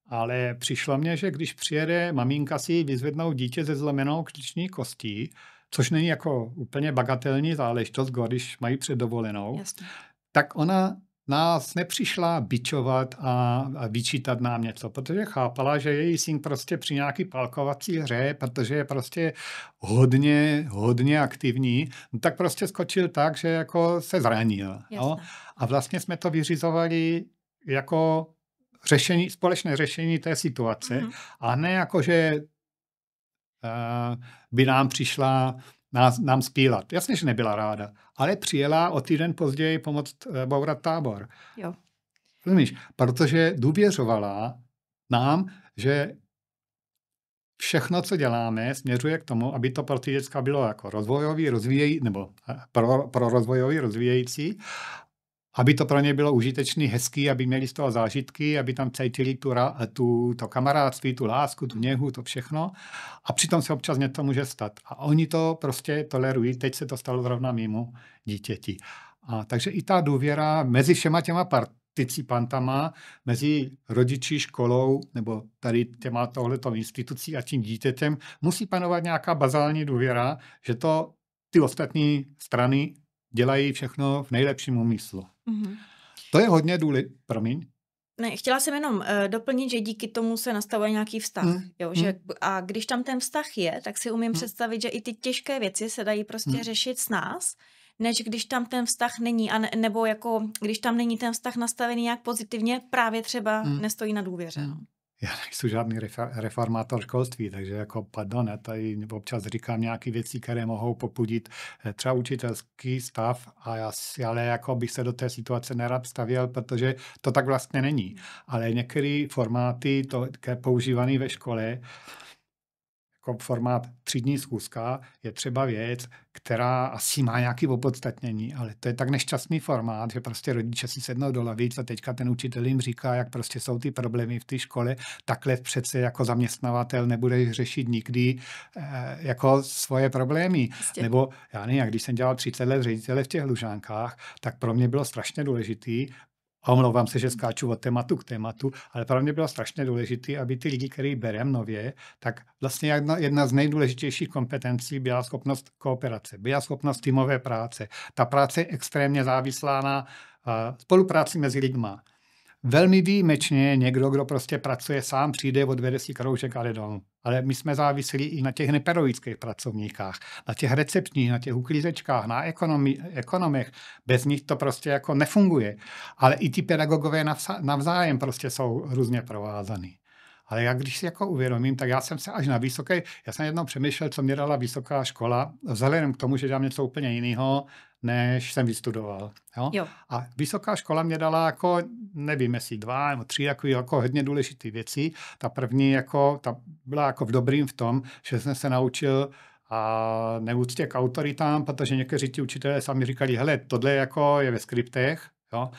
ale přišlo mně, že když přijede maminka si vyzvednout dítě ze zlomenou klíční kostí, což není jako úplně bagatelní záležitost, když mají před dovolenou, Jasně. tak ona nás nepřišla bičovat a vyčítat nám něco, protože chápala, že její syn prostě při nějaký palkovací hře, protože je prostě hodně aktivní, no tak prostě skočil tak, že jako se zranil. No? A vlastně jsme to vyřizovali jako společné řešení té situace, a ne jako, že by nám přišla nám spílat. Jasně, že nebyla ráda, ale přijela o týden později pomoct bourat tábor. Jo. Rozumíš? Protože důvěřovala nám, že všechno, co děláme, směřuje k tomu, aby to pro ty děcka bylo jako pro rozvojový rozvíjející, aby to pro ně bylo užitečný, hezký, aby měli z toho zážitky, aby tam cítili to kamarádství, tu lásku, tu něhu, to všechno. A přitom se občas něco může stát. A oni to prostě tolerují. Teď se to stalo zrovna mému dítěti. A takže i ta důvěra mezi všema těma participantama, mezi rodiči, školou, nebo tady tohletou institucí a tím dítětem, musí panovat nějaká bazální důvěra, že to ty ostatní strany dělají všechno v nejlepším úmyslu. To je hodně důležité. Promiň. Ne, chtěla jsem jenom doplnit, že díky tomu se nastavuje nějaký vztah. Jo, že, a když tam ten vztah je, tak si umím představit, že i ty těžké věci se dají prostě řešit s nás, než když tam ten vztah není, nebo jako když tam není ten vztah nastavený nějak pozitivně, právě třeba nestojí na důvěře. No. Já nejsem žádný reformátor školství, takže jako pardon, já tady občas říkám nějaké věci, které mohou popudit třeba učitelský stav, ale jako bych se do té situace nerad stavěl, protože to tak vlastně není. Ale některé formáty, používané ve škole, jako formát třídní schůzka, je třeba věc, která asi má nějaké opodstatnění, ale to je tak nešťastný formát, že prostě rodiče si sednou do lavic a teďka ten učitel jim říká, jak prostě jsou ty problémy v té škole, takhle přece jako zaměstnavatel nebudeš řešit nikdy jako svoje problémy. Jistě. Nebo já nevím, když jsem dělal 30 let ředitele v těch Lužánkách, tak pro mě bylo strašně důležitý, a omlouvám se, že skáču od tématu k tématu, ale pro mě bylo strašně důležité, aby ty lidi, který berem nově, tak vlastně jedna z nejdůležitějších kompetencí byla schopnost kooperace, byla schopnost týmové práce. Ta práce je extrémně závislá na spolupráci mezi lidma. Velmi výjimečně někdo, kdo prostě pracuje sám, přijde, odvede si kroužek a jde domů. Ale my jsme závislí i na těch nepedagogických pracovníkách, na těch recepčních, na těch uklízečkách, na ekonomech. Bez nich to prostě jako nefunguje. Ale i ty pedagogové navzájem prostě jsou různě provázaný. Ale já když si jako uvědomím, tak já jsem se až na vysoké, já jsem jednou přemýšlel, co mě dala vysoká škola, vzhledem k tomu, že dělám něco úplně jiného, než jsem vystudoval. Jo? A vysoká škola mě dala jako, nevím, jestli 2 nebo 3 jako hodně důležité věci. Ta první jako, ta byla jako v dobrým v tom, že jsem se naučil a neúctě k autoritám, protože někteří ti učitelé sami říkali, hele, tohle jako je ve skriptech, jo?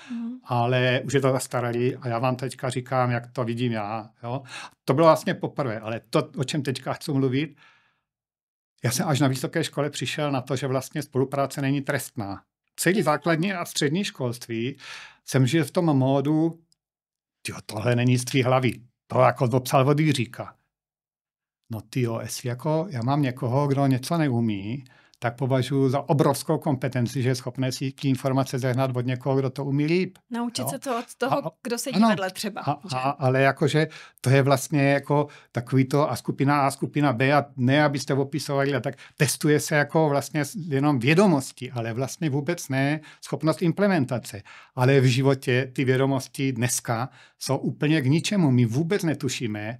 Ale už je to zastaralý a já vám teďka říkám, jak to vidím já. Jo? To bylo vlastně poprvé, ale to, o čem teďka chci mluvit, já jsem až na vysoké škole přišel na to, že vlastně spolupráce není trestná. Celý základní a střední školství jsem žil v tom módu, tohle není z tvý hlavy, to jako dopsal od Jiříka. No jestli jako já mám někoho, kdo něco neumí, tak považuji za obrovskou kompetenci, že je schopný si ty informace zehnat od někoho, kdo to umí líp. Naučit se to od toho, kdo sedí vedle třeba. Ale jakože to je vlastně jako takový to a skupina B a ne, abyste opisovali a tak testuje se jako vlastně jenom vědomosti, ale vlastně vůbec ne schopnost implementace. Ale v životě ty vědomosti dneska jsou úplně k ničemu. My vůbec netušíme,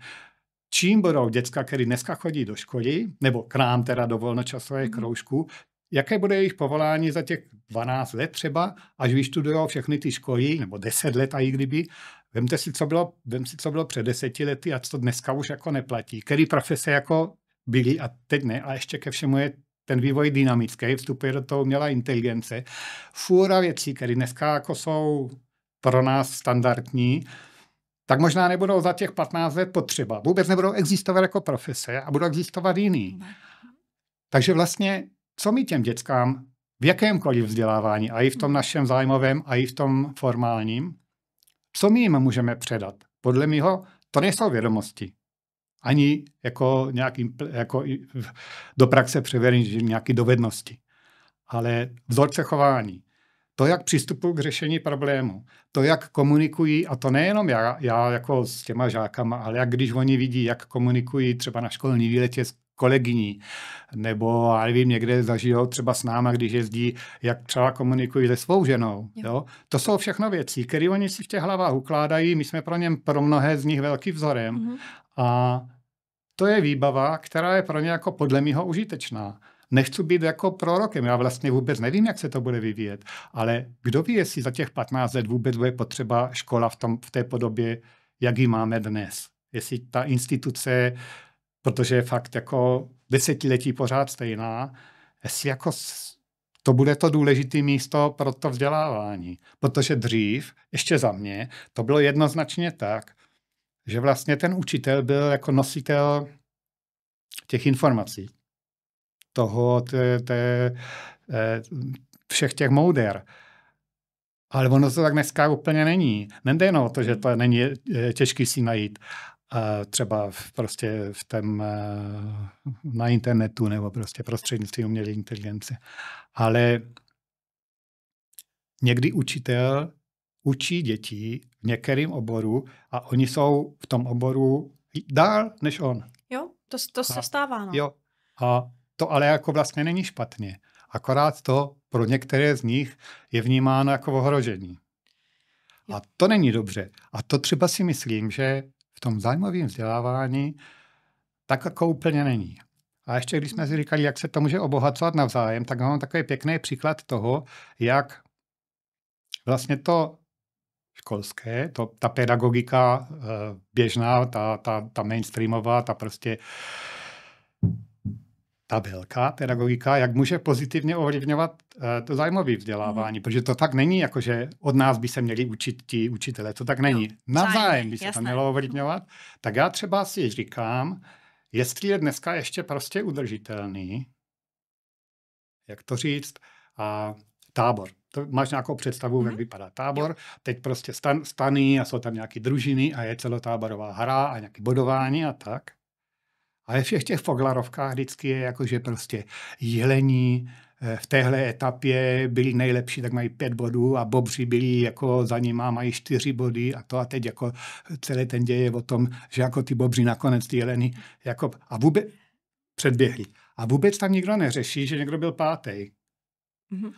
čím budou děcka, který dneska chodí do školy, nebo k nám teda do volnočasových kroužků, jaké bude jejich povolání za těch 12 let třeba, až vyštudujou všechny ty školy, nebo 10 let a i kdyby. Vemte si, co bylo před 10 lety a co dneska už jako neplatí. Který profese jako byly a teď ne. A ještě ke všemu je ten vývoj dynamický, vstupuje do toho umělá inteligence. Fůra věcí, které dneska jako jsou pro nás standardní, tak možná nebudou za těch 15 let potřeba. Vůbec nebudou existovat jako profese a budou existovat jiný. Takže vlastně, co my těm dětskám v jakémkoliv vzdělávání, a i v tom našem zájmovém, a i v tom formálním, co my jim můžeme předat? Podle mého to nejsou vědomosti. Ani jako nějaký, jako do praxe převedení nějaké dovednosti. Ale vzorce chování. To, jak přistupují k řešení problému. To, jak komunikují, a to nejenom já jako s těma žákama, ale jak když oni vidí, jak komunikují třeba na školní výletě s kolegyní, nebo já nevím, někde zažijou třeba s náma, když jezdí, jak třeba komunikují se svou ženou. Jo? To jsou všechno věci, které oni si v těch hlavách ukládají, my jsme pro mnohé z nich velký vzorem. A to je výbava, která je pro ně jako podle mého užitečná. Nechci být jako prorokem, já vlastně vůbec nevím, jak se to bude vyvíjet, ale kdo ví, jestli za těch 15 let vůbec bude potřeba škola v té podobě, jak ji máme dnes. Jestli ta instituce, protože je fakt jako desetiletí pořád stejná, jestli jako to bude to důležité místo pro to vzdělávání. Protože dřív, ještě za mě, to bylo jednoznačně tak, že vlastně ten učitel byl jako nositel těch informací. Všech těch mouder. Ale ono to tak dneska úplně není. Nejde jen o to, že to není těžký si najít třeba na internetu nebo prostě prostřednictvím umělé inteligence. Ale někdy učitel učí děti v některém oboru a oni jsou v tom oboru dál než on. Jo, to se stává. No. Jo. A to ale jako vlastně není špatně. Akorát to pro některé z nich je vnímáno jako ohrožení. A to není dobře. A to třeba si myslím, že v tom zájmovém vzdělávání tak jako úplně není. A ještě když jsme si říkali, jak se to může obohacovat navzájem, tak mám takový pěkný příklad toho, jak vlastně to školské, ta pedagogika běžná, ta mainstreamová, ta prostě ta velká pedagogika, jak může pozitivně ovlivňovat to zájmové vzdělávání, protože to tak není, jako že od nás by se měli učit ti učitelé, to tak není. Navzájem by se to mělo ovlivňovat. Tak já třeba si říkám, jestli je dneska ještě prostě udržitelný, jak to říct, a tábor. To máš nějakou představu, jak vypadá tábor. Jo. Teď prostě stany a jsou tam nějaké družiny a je celotáborová hra a nějaké bodování a tak. A ve všech těch foglarovkách vždycky je jako, že prostě jelení v téhle etapě byli nejlepší, tak mají 5 bodů a bobři byli jako za nima, mají 4 body a to a teď jako celý ten děj je o tom, že jako ty bobři nakonec ty jeleny jako a vůbec předběhli. A vůbec tam nikdo neřeší, že někdo byl 5.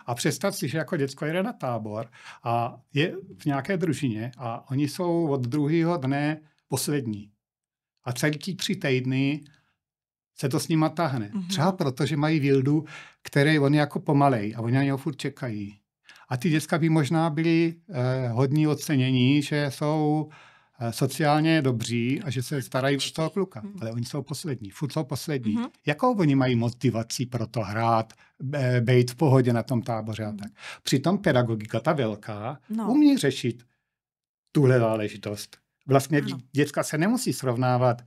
A představ si, že jako děcko jede na tábor a je v nějaké družině a oni jsou od druhého dne poslední. A celý 3 týdny se to s nima tahne. Třeba proto, že mají Vildu, který oni jako pomalej a oni na něho furt čekají. A ty děcka by možná byli hodní ocenění, že jsou sociálně dobří a že se starají o toho kluka. Ale oni jsou poslední, furt jsou poslední. Jakou oni mají motivaci pro to hrát, být v pohodě na tom táboře a tak. Přitom pedagogika, ta velká, umí řešit tuhle záležitost. Vlastně děcka se nemusí srovnávat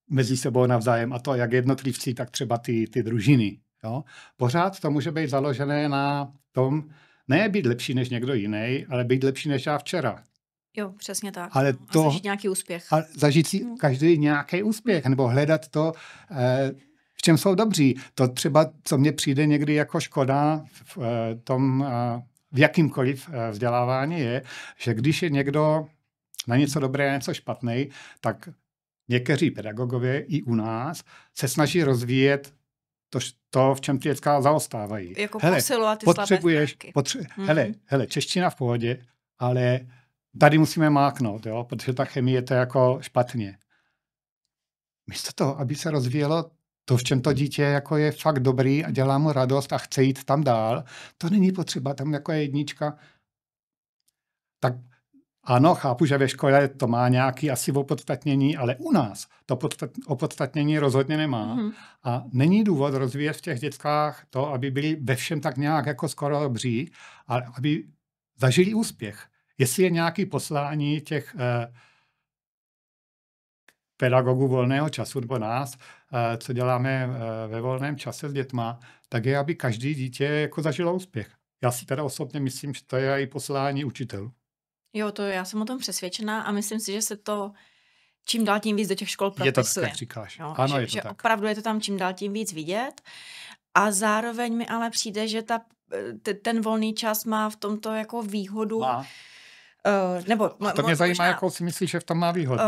mezi sebou navzájem a to jak jednotlivci, tak třeba ty družiny. Jo? Pořád to může být založené na tom, ne být lepší než někdo jiný, ale být lepší než já včera. Jo, přesně tak. Ale a zažít nějaký úspěch. A zažít si každý nějaký úspěch, nebo hledat to, v čem jsou dobří. To třeba, co mně přijde někdy jako škoda v jakýmkoliv vzdělávání je, že když je někdo na něco dobré a něco špatný, tak někteří pedagogové i u nás se snaží rozvíjet to v čem ty děcka zaostávají. Jako posilovat ty slabé stránky. Hele, čeština v pohodě, ale tady musíme máknout, jo, protože ta chemie to je jako špatně. Místo toho, aby se rozvíjelo To, v čem to dítě jako je fakt dobrý a dělá mu radost a chce jít tam dál, to není potřeba, tam jako je jednička. Tak ano, chápu, že ve škole to má nějaké asi opodstatnění, ale u nás to opodstatnění rozhodně nemá. Mhm. A není důvod rozvíjet v těch dětskách to, aby byli ve všem tak nějak jako skoro dobří, ale aby zažili úspěch. Jestli je nějaké poslání těch pedagogů volného času nebo nás, co děláme ve volném čase s dětma, tak je, aby každý dítě jako zažilo úspěch. Já si teda osobně myslím, že to je i poslání učitelů. Jo, to já jsem o tom přesvědčená a myslím si, že se to čím dál tím víc do těch škol propisuje. Je to tak, jak říkáš. Jo, ano, že tak. Opravdu je to tam čím dál tím víc vidět a zároveň mi ale přijde, že ten volný čas má v tomto jako výhodu. Má. Nebo to mě zajímá, jakou si myslíš, že v tom má výhodu.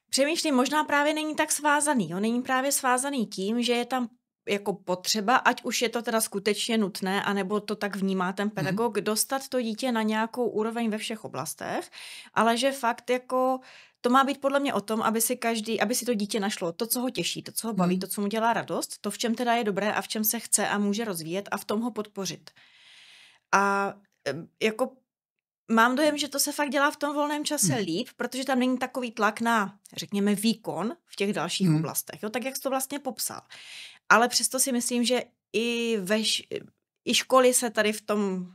Přemýšlím, možná právě není tak svázaný. Jo? Není právě svázaný tím, že je tam jako potřeba, ať už je to teda skutečně nutné, anebo to tak vnímá ten pedagog, dostat to dítě na nějakou úroveň ve všech oblastech, ale že fakt jako to má být podle mě o tom, aby si to dítě našlo to, co ho těší, to, co ho baví, to, co mu dělá radost, to, v čem teda je dobré a v čem se chce a může rozvíjet a v tom ho podpořit. A jako mám dojem, že to se fakt dělá v tom volném čase líp, protože tam není takový tlak na, řekněme, výkon v těch dalších oblastech, jo? Tak jak jsi to vlastně popsal. Ale přesto si myslím, že i školy se tady v tom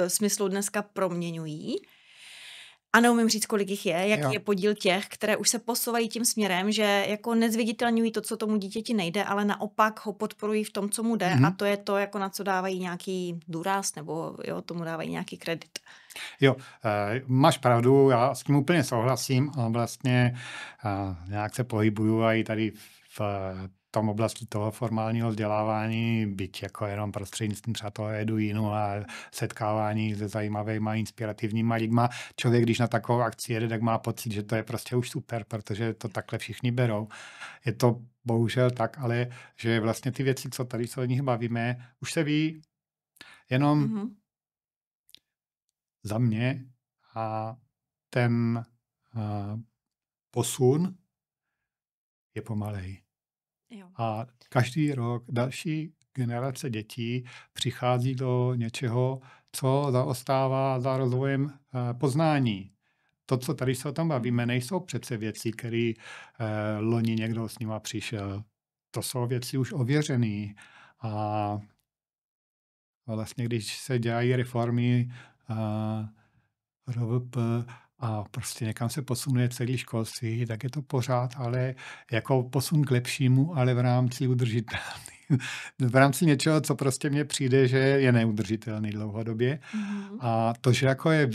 smyslu dneska proměňují. A neumím říct, kolik jich je, jaký je podíl těch, které už se posouvají tím směrem, že jako nezviditelňují to, co tomu dítěti nejde, ale naopak ho podporují v tom, co mu jde a to je to, jako na co dávají nějaký důraz nebo tomu dávají nějaký kredit. Jo, máš pravdu, já s tím úplně souhlasím a vlastně nějak se pohybuju i tady v tom oblasti toho formálního vzdělávání, byť jako jenom prostřednictvím třeba toho Eduinu a setkávání se zajímavými, inspirativníma lidma. Člověk, když na takovou akci jede, tak má pocit, že to je prostě už super, protože to takhle všichni berou. Je to bohužel tak, ale že vlastně ty věci, co tady se o nich bavíme, už se ví jenom za mě a ten posun je pomalej. Jo. A každý rok další generace dětí přichází do něčeho, co zaostává za rozvojem poznání. To, co tady se o tom bavíme, nejsou přece věci, které loni někdo s nima přišel. To jsou věci už ověřené. A vlastně, když se dělají reformy RVP a prostě někam se posunuje celý školství, tak je to pořád, ale jako posun k lepšímu, ale v rámci udržitelný. V rámci něčeho, co prostě mně přijde, že je neudržitelný dlouhodobě. A to, že jako je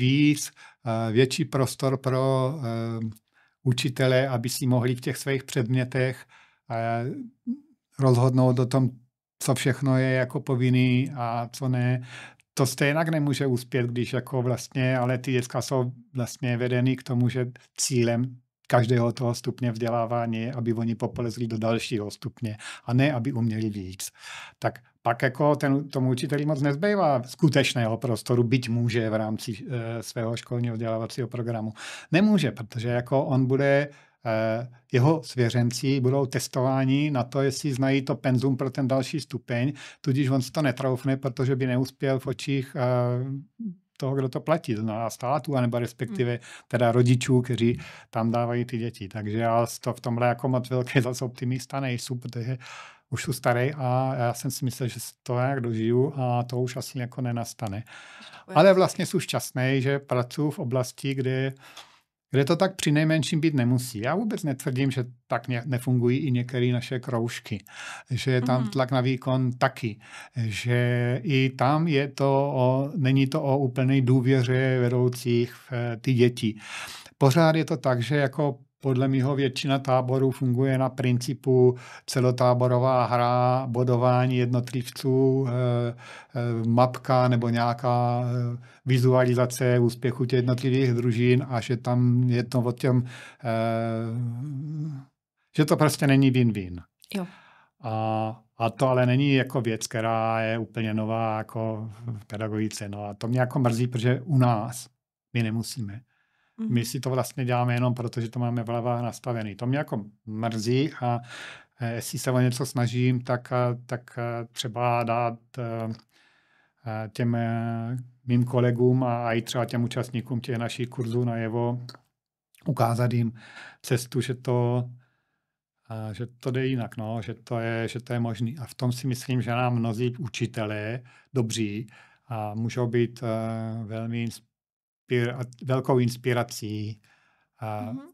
větší prostor pro učitele, aby si mohli v těch svých předmětech rozhodnout o tom, co všechno je jako povinný a co ne, to stejně nemůže uspět, když jako vlastně, ale ty děcka jsou vlastně vedený k tomu, že cílem každého toho stupně vzdělávání je, aby oni popolezli do dalšího stupně a ne, aby uměli víc. Tak pak jako tomu učiteli moc nezbývá skutečného prostoru, byť může v rámci svého školního vzdělávacího programu. Nemůže, protože jako on bude jeho svěřenci budou testováni na to, jestli znají to penzum pro ten další stupeň, tudíž on si to netroufne, protože by neuspěl v očích toho, kdo to platí, znamená státu, anebo respektive teda rodičů, kteří tam dávají ty děti. Takže já to v tomhle jako moc velký zase optimista nejsou, protože už jsou starý a já jsem si myslel, že to nějak dožiju a to už asi jako nenastane. Ale vlastně jsem šťastný, že pracuji v oblasti, kde to tak přinejmenším být nemusí. Já vůbec netvrdím, že tak nefungují i některé naše kroužky, že je tam tlak na výkon taky, že i tam není to o úplné důvěře vedoucích v ty děti. Pořád je to tak, že jako podle mého většina táborů funguje na principu celotáborová hra, bodování jednotlivců, mapka nebo nějaká vizualizace úspěchu těch jednotlivých družin a že tam je to o těm, že to prostě není win-win. Jo. A to ale není jako věc, která je úplně nová jako v pedagogice. No a to mě jako mrzí, protože u nás my nemusíme. My si to vlastně děláme jenom proto, že to máme v hlavách nastavený. To mě jako mrzí a jestli se o něco snažím, tak třeba dát těm mým kolegům a i třeba těm účastníkům těch našich kurzů najevo, ukázat jim cestu, že to jde jinak, no, že to je možný. A v tom si myslím, že nám mnozí učitelé dobří a můžou být velkou inspirací.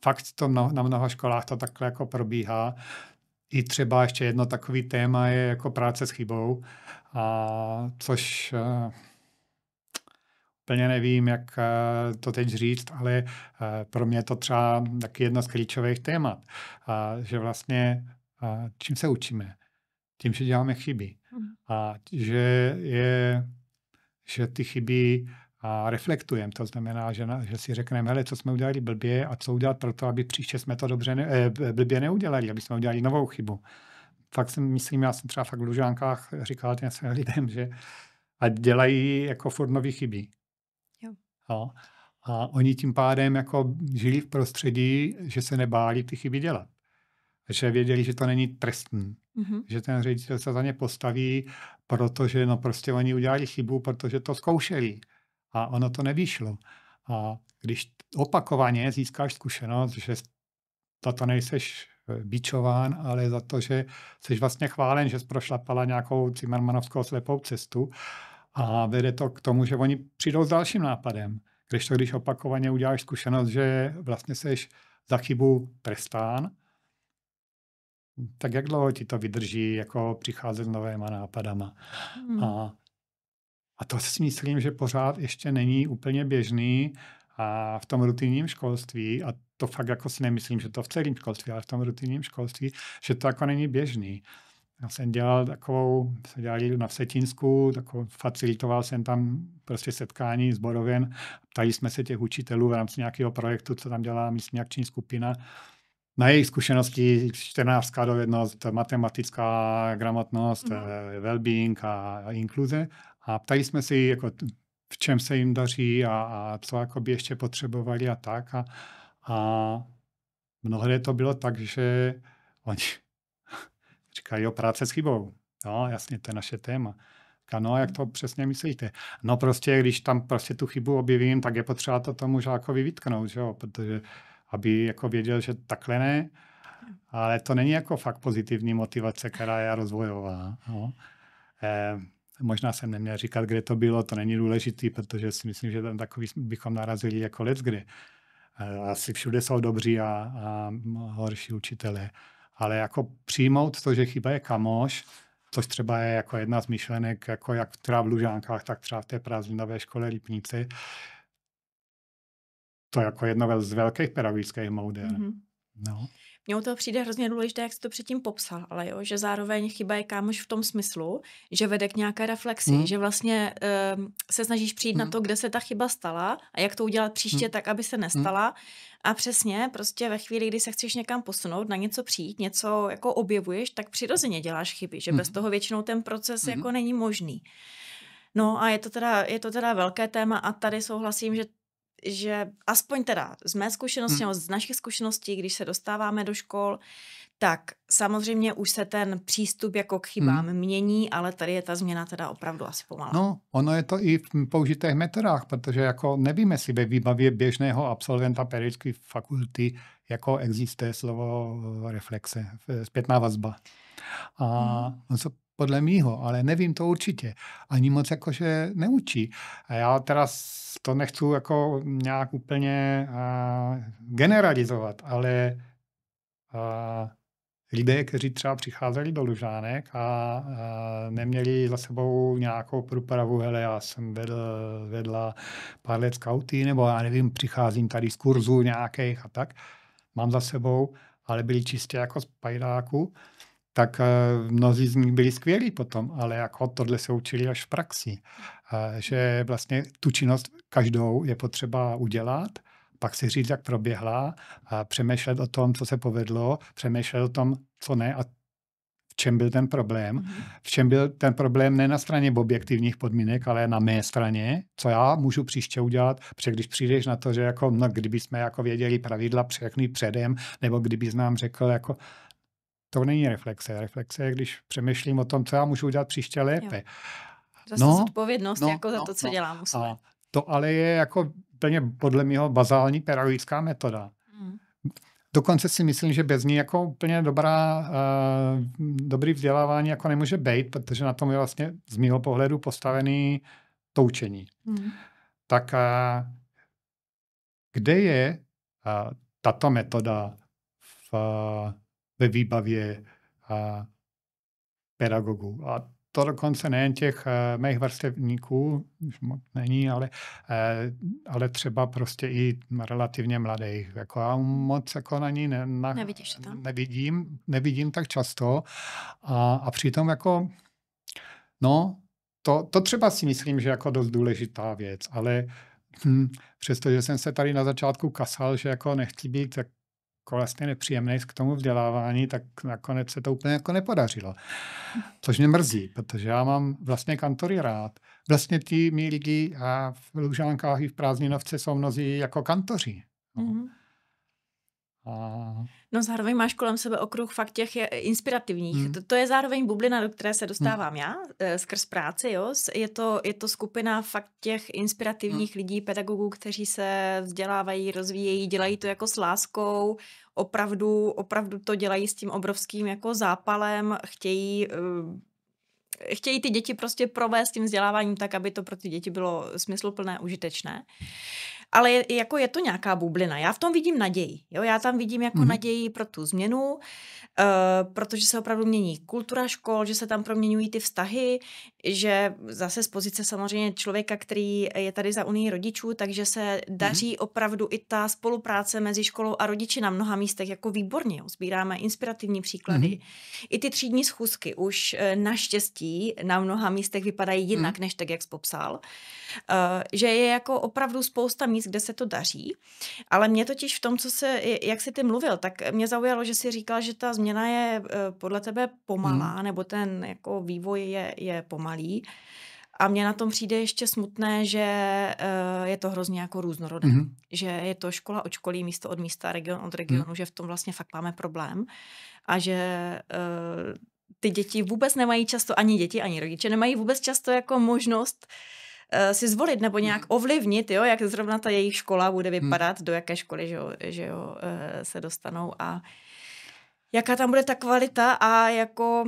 Fakt to na mnoha školách to takhle jako probíhá. I třeba ještě jedno takový téma je jako práce s chybou, což úplně nevím, jak to teď říct, ale pro mě je to třeba taky jedno z klíčových témat. Že vlastně čím se učíme? Tím, že děláme chyby. A že ty chyby reflektujeme. To znamená, že si řekneme, hele, co jsme udělali blbě a co udělat pro to, aby příště jsme to blbě neudělali, aby jsme udělali novou chybu. Fakt si myslím, já jsem třeba fakt v Lužánkách říkal těm svým lidem, že ať dělají jako furt nový chyby. Jo. A oni tím pádem jako žili v prostředí, že se nebáli ty chyby dělat. Že věděli, že to není trestný. Že ten ředitel se za ně postaví, protože prostě oni udělali chybu, protože to zkoušeli. A ono to nevyšlo. A když opakovaně získáš zkušenost, že za to nejseš bičován, ale za to, že jsi vlastně chválen, že jsi prošlapala nějakou cimrmanovskou slepou cestu a vede to k tomu, že oni přijdou s dalším nápadem. Když opakovaně uděláš zkušenost, že vlastně seš za chybu trestán, tak jak dlouho ti to vydrží jako přicházet s novýma nápadama. A to si myslím, že pořád ještě není úplně běžný a v tom rutinním školství, a to fakt jako si nemyslím, že to v celém školství, ale v tom rutinním školství, že to jako není běžný. Já jsem dělali na Vsetínsku, facilitoval jsem tam prostě setkání sboroven, ptali jsme se těch učitelů v rámci nějakého projektu, co tam dělá místní akční skupina, na jejich zkušenosti, čtenářská dovednost, matematická gramotnost, well-being a inkluze. A ptali jsme si, jako, v čem se jim daří a co jako by ještě potřebovali a tak. A mnohdy to bylo tak, že oni říkali o práce s chybou. No, jasně, to je naše téma. No, jak to přesně myslíte? No prostě, když tam prostě tu chybu objevím, tak je potřeba to tomu žákovi vytknout, že jo? Protože aby jako věděl, že takhle ne, ale to není jako fakt pozitivní motivace, která je rozvojová. No. Možná jsem neměl říkat, kde to bylo, to není důležitý, protože si myslím, že tam takový bychom narazili jako leckdy. Asi všude jsou dobří a horší učitelé. Ale jako přijmout to, že chyba je kamoš, což třeba je jako jedna z myšlenek, jako jak třeba v Lužánkách, tak třeba v té prázdninové škole Lipnice, to je jako jedno z velkých pedagogických moudel. No. Mně u toho přijde hrozně důležité, jak jsi to předtím popsal, ale jo, že zároveň chyba je kámoš v tom smyslu, že vede k nějaké reflexi, že vlastně se snažíš přijít na to, kde se ta chyba stala a jak to udělat příště tak, aby se nestala. A přesně prostě ve chvíli, kdy se chceš někam posunout, na něco přijít, něco jako objevuješ, tak přirozeně děláš chyby, že bez toho většinou ten proces jako není možný. No a je to teda velké téma a tady souhlasím, že aspoň teda z mé zkušenosti, z našich zkušeností, když se dostáváme do škol, tak samozřejmě už se ten přístup jako k chybám mění, ale tady je ta změna teda opravdu asi pomalá. No, ono je to i v použitých metodách, protože jako nevíme si ve výbavě běžného absolventa pedagogické fakulty, jako existuje slovo reflexe, zpětná vazba. A podle mýho, ale nevím to určitě. Ani moc jakože neučí. A já teda to nechci jako nějak úplně generalizovat, ale lidé, kteří třeba přicházeli do Lužánek a neměli za sebou nějakou průpravu, hele, já jsem vedla pár let skauty, nebo já nevím, přicházím tady z kurzu nějakých a tak, mám za sebou, ale byli čistě jako z pajdáku, tak mnozí z nich byli skvělí potom, ale jako tohle se učili až v praxi. Že vlastně tu činnost každou je potřeba udělat, pak si říct, jak proběhla, a přemýšlet o tom, co se povedlo, přemýšlet o tom, co ne a v čem byl ten problém. V čem byl ten problém ne na straně objektivních podmínek, ale na mé straně, co já můžu příště udělat, protože když přijdeš na to, že jako, no, kdyby jsme jako věděli pravidla všechny předem, nebo kdyby nám řekl, jako, to není reflexe. Reflexe je, když přemýšlím o tom, co já můžu udělat příště lépe. Jo. Zase zodpovědnost jako za to, co dělám. A to ale je jako úplně podle mého bazální pedagogická metoda. Dokonce si myslím, že bez ní jako úplně dobrý vzdělávání jako nemůže být, protože na tom je vlastně z mého pohledu postavený to učení. Tak kde je tato metoda ve výbavě pedagogů? A to dokonce nejen těch mých vrstevníků, už moc není, ale třeba prostě i relativně mladých. Jako já moc jako na ní nevidím tak často. A přitom jako, no, to třeba si myslím, že jako dost důležitá věc, ale přestože jsem se tady na začátku kasal, že jako nechci být jako vlastně nepříjemný k tomu vzdělávání, tak nakonec se to úplně jako nepodařilo. Což mě mrzí, protože já mám vlastně kantory rád. Vlastně ty mý lidi a v Lužánkách i v Prázdninovce jsou mnozí jako kantoři. No zároveň máš kolem sebe okruh fakt těch inspirativních. To je zároveň bublina, do které se dostávám já skrz práci. Jo? Je to skupina fakt těch inspirativních lidí, pedagogů, kteří se vzdělávají, rozvíjejí, dělají to jako s láskou, opravdu to dělají s tím obrovským jako zápalem, chtějí ty děti prostě provést tím vzděláváním tak, aby to pro ty děti bylo smysluplné, užitečné. Ale je to nějaká bublina. Já v tom vidím naději. Jo? Já tam vidím jako naději pro tu změnu, protože se opravdu mění kultura škol, že se tam proměňují ty vztahy, že zase z pozice samozřejmě člověka, který je tady za Unii rodičů, takže se daří opravdu i ta spolupráce mezi školou a rodiči na mnoha místech jako výborně. Jo? Sbíráme inspirativní příklady. I ty třídní schůzky už naštěstí na mnoha místech vypadají jinak, než tak, jak jsi popsal. Že je jako opravdu spousta míst, kde se to daří, ale mě totiž v tom, jak jsi ty mluvil, tak mě zaujalo, že jsi říkal, že ta změna je podle tebe pomalá, nebo ten jako vývoj je pomalý. A mně na tom přijde ještě smutné, že je to hrozně jako různorodé. Že je to škola od školy, místo od místa, region od regionu, že v tom vlastně fakt máme problém. A že ty děti vůbec nemají často, ani děti, ani rodiče, nemají vůbec často jako možnost si zvolit nebo nějak ovlivnit, jo, jak zrovna ta jejich škola bude vypadat, do jaké školy že se dostanou a jaká tam bude ta kvalita a jako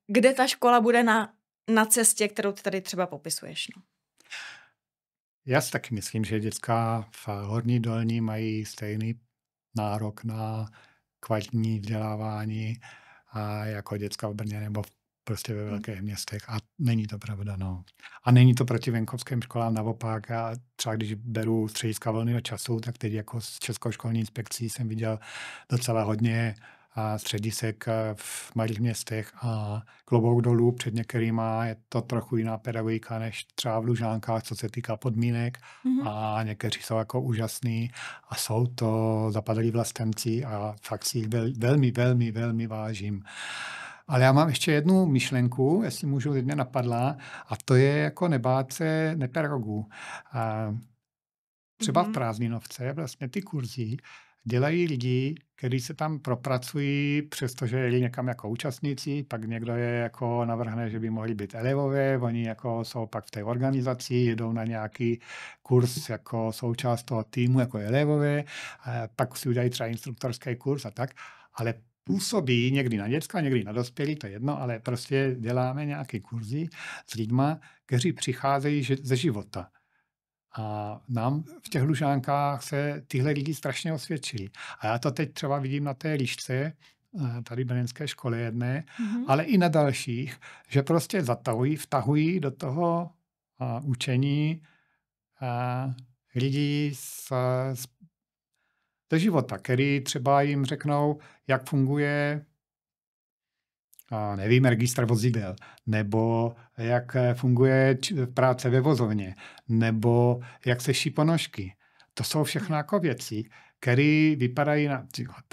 kde ta škola bude na cestě, kterou ty tady třeba popisuješ. No. Já si taky myslím, že děcka v Horní Dolní mají stejný nárok na kvalitní vzdělávání a jako děcka v Brně nebo prostě ve velkých městech. A není to pravda, no. A není to proti venkovským školám, naopak. A třeba když beru střediska volného času, tak teď jako s Českou školní inspekcí jsem viděl docela hodně středisek v malých městech a klobouk dolů před některýma je to trochu jiná pedagogika než třeba v Lužánkách, co se týká podmínek a někteří jsou jako úžasný a jsou to zapadlí vlastenci a fakt si jich velmi, velmi, velmi vážím. Ale já mám ještě jednu myšlenku, jestli můžu, mě napadla, a to je jako nebát se nepedagogů. Třeba v Prázdninovce vlastně ty kurzy dělají lidi, kteří se tam propracují, přestože jeli někam jako účastníci, pak někdo je jako navrhne, že by mohli být elevové, oni jako jsou pak v té organizaci, jedou na nějaký kurz jako součást toho týmu jako elevové, pak si udělají třeba instruktorský kurz a tak, ale působí někdy na děcka, někdy na dospělí, to je jedno, ale prostě děláme nějaké kurzy s lidma, kteří přicházejí ze života. A nám v těch Lužánkách se tyhle lidi strašně osvědčili. A já to teď třeba vidím na té lišce, tady brněnské školy jedné, ale i na dalších, že prostě vtahují do toho učení lidí ze života, který třeba jim řeknou, jak funguje nevím, registr vozidel, nebo jak funguje práce ve vozovně, nebo jak se ší ponožky. To jsou všechno jako věci, které vypadají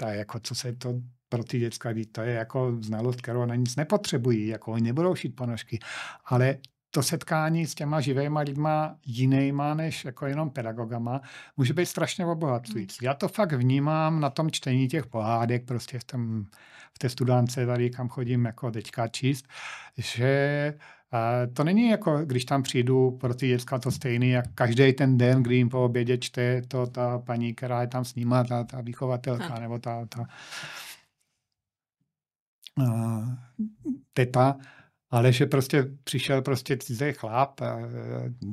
jako co se to pro ty děcka, to je jako znalost, kterou na nic nepotřebují, jako oni nebudou šít ponožky, ale to setkání s těma živejma lidma jinýma než jako jenom pedagogama může být strašně obohacující. Já to fakt vnímám na tom čtení těch pohádek, prostě v té studánce tady, kam chodím jako teďka číst, že to není jako, když tam přijdu pro ty děcka to stejný, jak každý ten den, kdy jim po obědě čte to ta paní, která je tam s nima, ta vychovatelka, nebo ta teta, ale že prostě přišel prostě cizí chlap,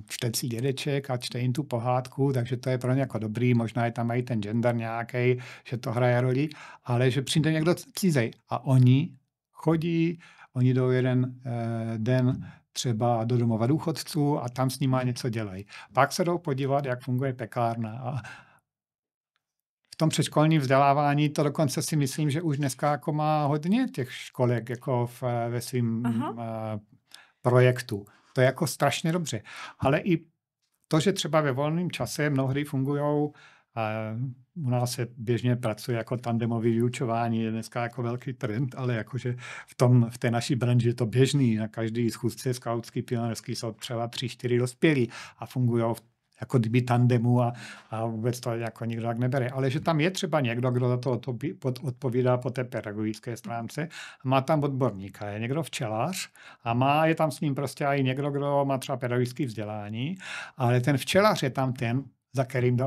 čtecí dědeček a čte jim tu pohádku, takže to je pro ně jako dobrý, možná je tam mají ten gender nějaký, že to hraje roli, ale že přijde někdo cizí a oni chodí, oni jdou jeden den třeba do domova důchodců a tam s nima něco dělají. Pak se jdou podívat, jak funguje pekárna. A v tom předškolním vzdělávání to dokonce si myslím, že už dneska jako má hodně těch školek jako ve svým projektu. To je jako strašně dobře. Ale i to, že třeba ve volném čase mnohdy fungujou, u nás se běžně pracuje jako tandemový vyučování, je dneska jako velký trend, ale jakože v té naší branži je to běžný. Na každý schůzce skautský, pionerský jsou třeba 3-4 dospělí a fungují jako kdyby tandemu a vůbec to jako nikdo tak nebere. Ale že tam je třeba někdo, kdo za to odpovídá po té pedagogické stránce, má tam odborníka, je někdo včelař a je tam s ním prostě i někdo, kdo má třeba pedagogické vzdělání, ale ten včelař je tam ten, za kterým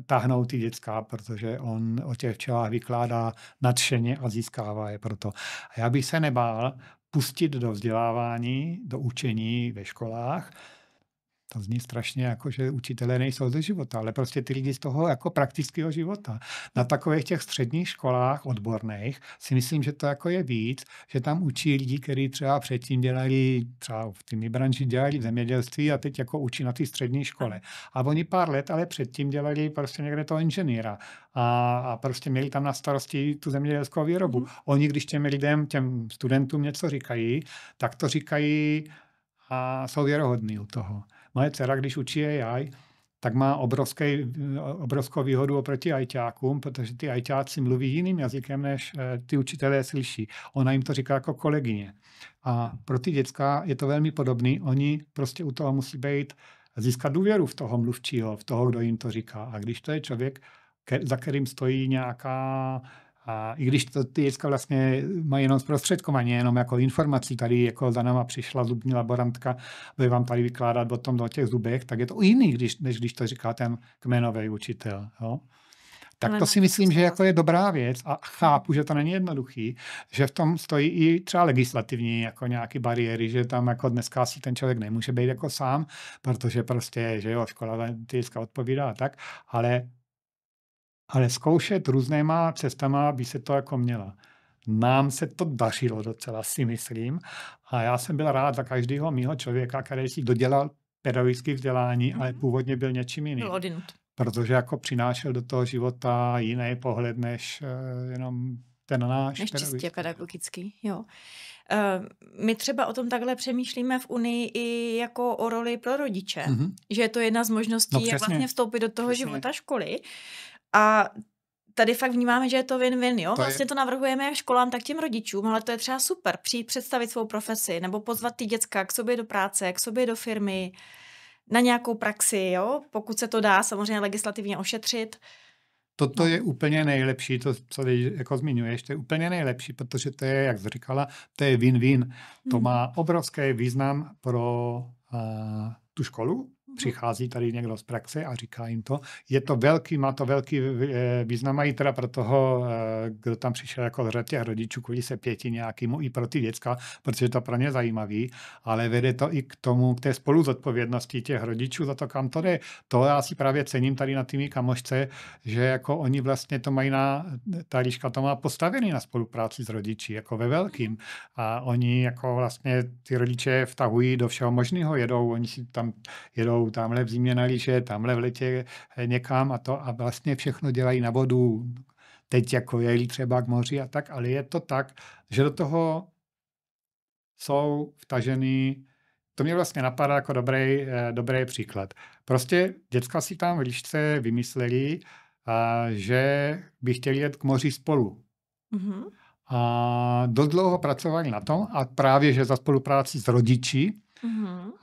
táhnou ty děcka, protože on o těch včelách vykládá nadšeně a získává je proto. A já bych se nebál pustit do vzdělávání, do učení ve školách. To zní strašně jako, že učitelé nejsou ze života, ale prostě ty lidi z toho jako praktického života. Na takových těch středních školách odborných si myslím, že to jako je víc, že tam učí lidi, kteří třeba předtím dělali, třeba v té branži dělali v zemědělství a teď jako učí na té střední škole. A oni pár let, ale předtím dělali prostě někde toho inženýra a prostě měli tam na starosti tu zemědělskou výrobu. Oni, když těm lidem, těm studentům něco říkají, tak to říkají a jsou věrohodní u toho. Moje dcera, když učí AI, tak má obrovskou výhodu oproti ajťákům, protože ty ajťáci mluví jiným jazykem, než ty učitelé slyší. Ona jim to říká jako kolegyně. A pro ty děcka je to velmi podobný. Oni prostě u toho musí získat důvěru v toho mluvčího, v toho, kdo jim to říká. A když to je člověk, za kterým stojí nějaká... A i když ty děcka vlastně mají jenom zprostředkování, jenom jako informací, tady jako za náma přišla zubní laborantka, bude vám tady vykládat o tom do těch zubech, tak je to jiný, než když to říká ten kmenový učitel. Jo? Tak to si myslím, že jako je dobrá věc a chápu, že to není jednoduchý, že v tom stojí i třeba legislativní jako nějaké bariéry, že tam jako dneska si ten člověk nemůže být jako sám, protože prostě, že jo, škola ty děcka odpovídá a tak, ale zkoušet různýma cestama by se to jako měla. Nám se to dařilo docela, si myslím. A já jsem byl rád za každého mýho člověka, který si dodělal pedagogické vzdělání, ale původně byl něčím jiným. Byl odinut. Protože jako přinášel do toho života jiný pohled, než jenom ten náš. Než čistě pedagogický, jo. My třeba o tom takhle přemýšlíme v Unii i jako o roli pro rodiče. Že je to jedna z možností, jak vlastně vstoupit do toho života školy. A tady fakt vnímáme, že je to win-win, jo? Vlastně to navrhujeme jak školám, tak těm rodičům, ale to je třeba super, přijít představit svou profesi, nebo pozvat ty děcka k sobě do práce, k sobě do firmy, na nějakou praxi, jo? Pokud se to dá samozřejmě legislativně ošetřit. Toto je úplně nejlepší, to, co jako zmiňuješ, to je úplně nejlepší, protože to je, jak jsi říkala, to je win-win. To má obrovský význam pro tu školu. Přichází tady někdo z praxe a říká jim to. Má to velký význam i teda pro toho, kdo tam přišel jako z těch rodičů, kvůli se pěti nějakému i pro ty děcka, protože to pro ně zajímavý, ale vede to i k té spoluzodpovědnosti těch rodičů za to, kam to jde. To já si právě cením tady na tými kamošce, že jako oni vlastně to mají ta liška to má postavený na spolupráci s rodiči, jako ve velkým. A oni jako vlastně ty rodiče vtahují do všeho možného, oni si tam jedou tamhle v zimě na lyže, tamhle v letě někam a vlastně všechno dělají na vodu. Teď jako jeli třeba k moři a tak, ale je to tak, že do toho jsou vtažený, to mě vlastně napadá jako dobrý příklad. Prostě děcka si tam v lišce vymysleli, že by chtěli jet k moři spolu. a dost dlouho pracovali na tom a právě, že za spolupráci s rodiči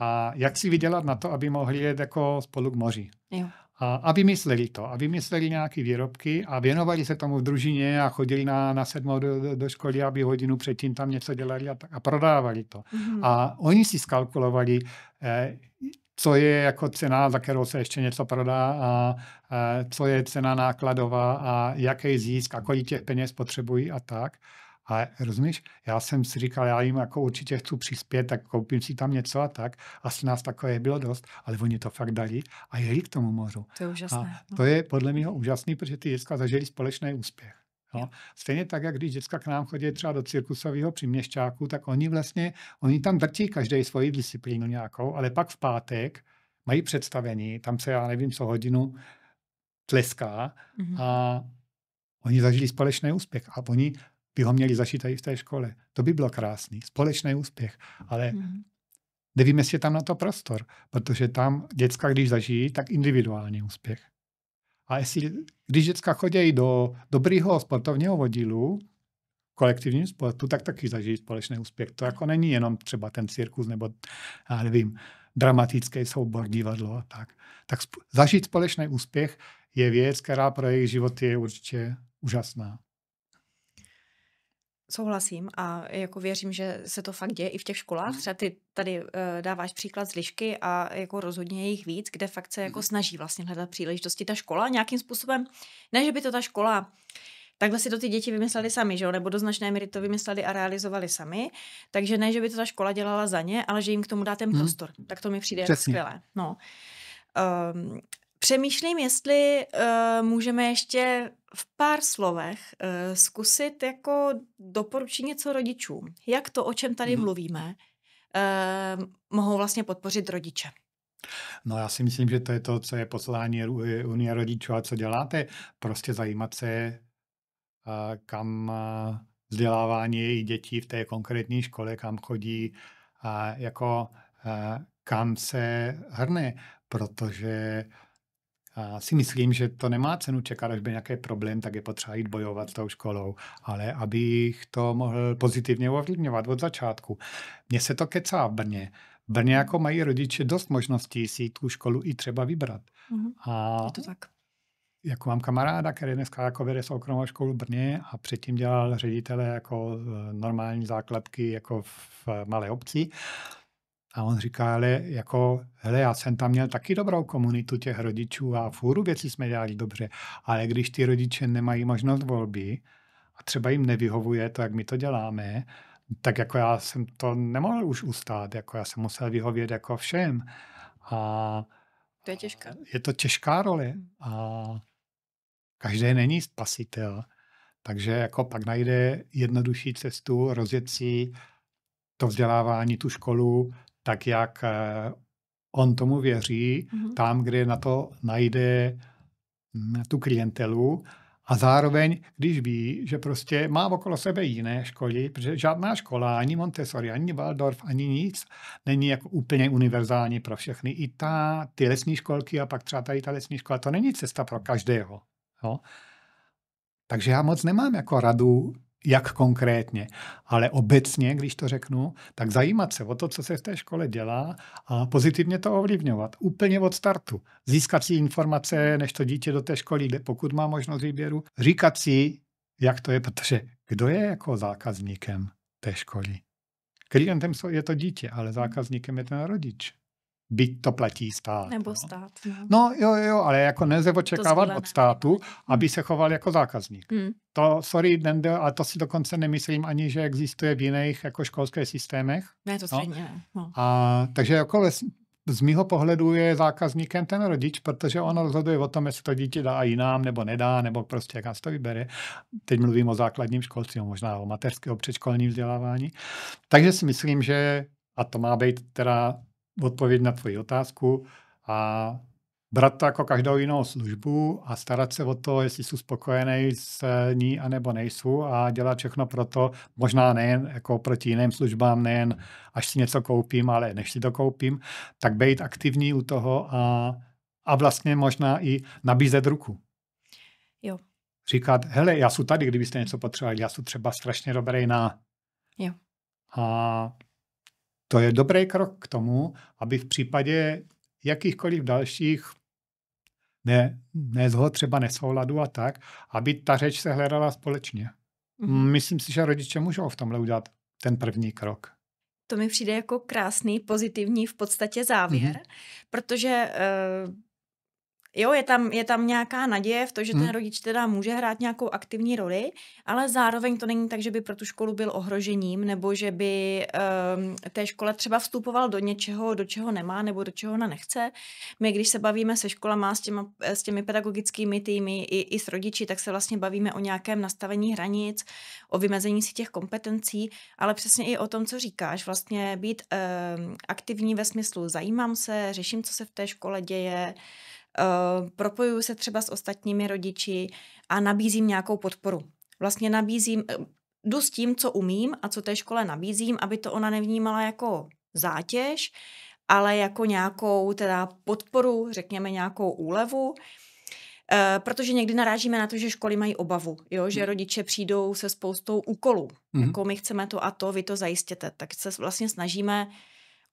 a jak si vydělat na to, aby mohli jet jako spolu k moři. Jo. A vymysleli to. A vymysleli nějaké výrobky a věnovali se tomu v družině a chodili na 7 do školy, aby hodinu předtím tam něco dělali a prodávali to. A oni si skalkulovali, co je jako cena, za kterou se ještě něco prodá a co je cena nákladová a jaký zisk a kolik těch peněz potřebují a tak. A rozumíš, já jsem si říkal, já jim jako určitě chci přispět, tak koupím si tam něco a tak. Asi nás takové bylo dost, ale oni to fakt dali a jeli k tomu mořu. To je úžasné. A to je podle mě úžasný, protože ty děcka zažili společný úspěch. No. Stejně tak, jak když děcka k nám chodí třeba do cirkusového Příměšťáku, tak oni tam drtí každý svoji disciplínu nějakou, ale pak v pátek mají představení, tam se, já nevím, co hodinu tleská a oni zažili společný úspěch a oni by ho měli zažít i v té škole. To by bylo krásný, společný úspěch, ale nevím, jestli je tam na to prostor, protože tam děcka, když zažijí, tak individuální úspěch. A když děcka chodí do dobrýho sportovního oddílu, kolektivním sportu, tak taky zažijí společný úspěch. To jako není jenom třeba ten cirkus nebo, já nevím, dramatický soubor, divadlo a tak. Tak zažít společný úspěch je věc, která pro jejich život je určitě úžasná. Souhlasím a jako věřím, že se to fakt děje i v těch školách. Třeba ty tady dáváš příklad z Lišky a jako rozhodně je jich víc, kde fakt se jako snaží vlastně hledat příležitosti. Ta škola nějakým způsobem, ne, že by to ta škola, takhle si to ty děti vymysleli sami, že jo? Nebo do značné míry to vymysleli a realizovali sami, takže ne, že by to ta škola dělala za ně, ale že jim k tomu dá ten prostor. Tak to mi přijde jako skvělé. No. Přemýšlím, jestli můžeme ještě v pár slovech zkusit jako doporučit něco rodičům. Jak to, o čem tady mluvíme, mohou vlastně podpořit rodiče? No já si myslím, že to je to, co je poslání Unie rodičů a co děláte. Prostě zajímat se, kam vzdělávání jejich dětí v té konkrétní škole, kam chodí, kam se hrne, protože si myslím, že to nemá cenu čekat, až by nějaký problém, tak je potřeba jít bojovat s tou školou, ale abych to mohl pozitivně ovlivňovat od začátku. Mně se to kecá v Brně. V Brně jako mají rodiče dost možností si tu školu i třeba vybrat. Je to tak. Jako mám kamaráda, který dneska jako vede soukromou školu v Brně a předtím dělal ředitele jako normální základky jako v malé obci. A on říká, hele, já jsem tam měl taky dobrou komunitu těch rodičů a fůru věci jsme dělali dobře, ale když ty rodiče nemají možnost volby a třeba jim nevyhovuje to, jak my to děláme, tak jako já jsem to nemohl už ustát, jako já jsem musel vyhovět jako všem. A to je těžké. Je to těžká role a každý není spasitel, takže jako pak najde jednodušší cestu, rozjet si to vzdělávání, tu školu, tak jak on tomu věří, tam, kde na to najde tu klientelu a zároveň, když ví, že prostě má okolo sebe jiné školy, protože žádná škola, ani Montessori, ani Waldorf, ani nic, není jako úplně univerzální pro všechny. I ty lesní školky a pak třeba tady ta lesní škola, to není cesta pro každého. Jo? Takže já moc nemám jako radu, jak konkrétně, ale obecně, když to řeknu, tak zajímat se o to, co se v té škole dělá a pozitivně to ovlivňovat. Úplně od startu. Získat si informace, než to dítě do té školy jde, pokud má možnost výběru. Říkat si, jak to je, protože kdo je jako zákazníkem té školy? Klientem je to dítě, ale zákazníkem je ten rodič. Byť to platí stát. Nebo stát. No jo, ale jako nelze očekávat od státu, aby se choval jako zákazník. To, ale to si dokonce nemyslím ani, že existuje v jiných jako školských systémech. Ne, to stejně ne. No. Takže jako z mýho pohledu je zákazníkem ten rodič, protože on rozhoduje o tom, jestli to dítě dá jinam, nebo nedá, nebo prostě jak se to vybere. Teď mluvím o základním školství, možná o mateřském předškolním vzdělávání. Takže si myslím, že, a to má být teda odpověď na tvoji otázku a brát to jako každou jinou službu a starat se o to, jestli jsou spokojený s ní, anebo nejsou a dělat všechno pro to, možná nejen jako proti jiným službám, nejen až si něco koupím, ale než si to koupím, tak být aktivní u toho a vlastně možná i nabízet ruku. Jo. říkat, hele, já jsem tady, kdybyste něco potřebovali, já jsem třeba strašně dobrý na... Jo. A to je dobrý krok k tomu, aby v případě jakýchkoliv dalších nezhod, třeba nesouladu a tak, aby ta řeč se hledala společně. Myslím si, že rodiče můžou v tomhle udělat ten první krok. To mi přijde jako krásný, pozitivní v podstatě závěr, protože jo, je tam nějaká naděje v to, že ten rodič teda může hrát nějakou aktivní roli, ale zároveň to není tak, že by pro tu školu byl ohrožením, nebo že by té škole třeba vstupoval do něčeho, do čeho nemá, nebo do čeho ona nechce. My, když se bavíme se školama, s těmi pedagogickými týmy i s rodiči, tak se vlastně bavíme o nějakém nastavení hranic, o vymezení si těch kompetencí, ale přesně i o tom, co říkáš, vlastně být aktivní ve smyslu zajímám se, řeším, co se v té škole děje, propojuju se třeba s ostatními rodiči a nabízím nějakou podporu. Vlastně jdu s tím, co umím a co té škole nabízím, aby to ona nevnímala jako zátěž, ale jako nějakou teda podporu, řekněme nějakou úlevu, protože někdy narážíme na to, že školy mají obavu, jo? Že rodiče přijdou se spoustou úkolů, jako my chceme to a to, vy to zajistěte. Tak se vlastně snažíme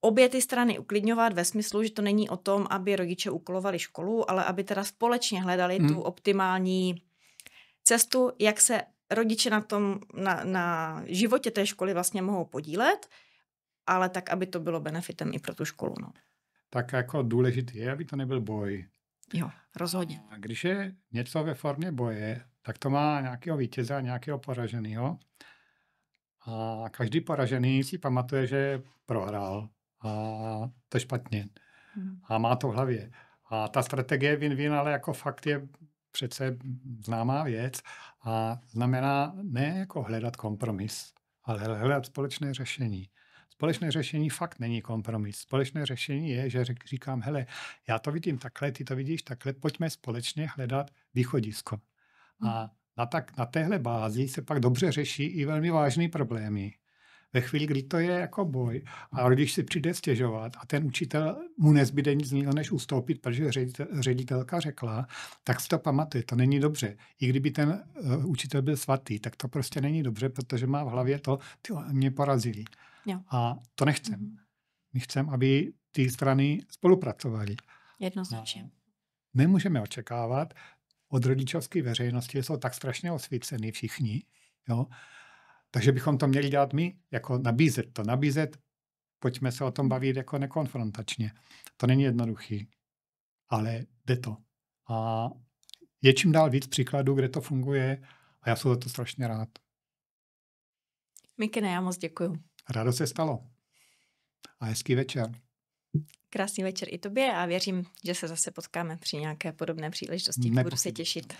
obě ty strany uklidňovat ve smyslu, že to není o tom, aby rodiče úkolovali školu, ale aby teda společně hledali tu optimální cestu, jak se rodiče na životě té školy vlastně mohou podílet, ale tak, aby to bylo benefitem i pro tu školu. No. Tak jako důležité je, aby to nebyl boj. Jo, rozhodně. A když je něco ve formě boje, tak to má nějakého vítěze a nějakého poraženého. A každý poražený si pamatuje, že prohrál. A to je špatně. A má to v hlavě. A ta strategie win-win, ale jako fakt je přece známá věc a znamená ne jako hledat kompromis, ale hledat společné řešení. Společné řešení fakt není kompromis. Společné řešení je, že říkám, hele, já to vidím takhle, ty to vidíš takhle, pojďme společně hledat východisko. A na téhle bázi se pak dobře řeší i velmi vážné problémy. Ve chvíli, kdy to je jako boj a když si přijde stěžovat a ten učitel mu nezbyde nic jiného, než ustoupit, protože ředitelka řekla, tak si to pamatuje, to není dobře. I kdyby ten učitel byl svatý, tak to prostě není dobře, protože má v hlavě to, mě porazili. Jo. A to nechcem. My chceme, aby ty strany spolupracovaly. Jednoznačně. Nemůžeme očekávat od rodičovské veřejnosti, jsou tak strašně osvícení všichni, jo. Takže bychom to měli dělat my, jako nabízet, pojďme se o tom bavit jako nekonfrontačně. To není jednoduchý, ale jde to. A je čím dál víc příkladů, kde to funguje a já jsem za to strašně rád. Mikine, já moc děkuju. Rádo se stalo. A hezký večer. Krásný večer i tobě a věřím, že se zase potkáme při nějaké podobné příležitosti. Budu se těšit.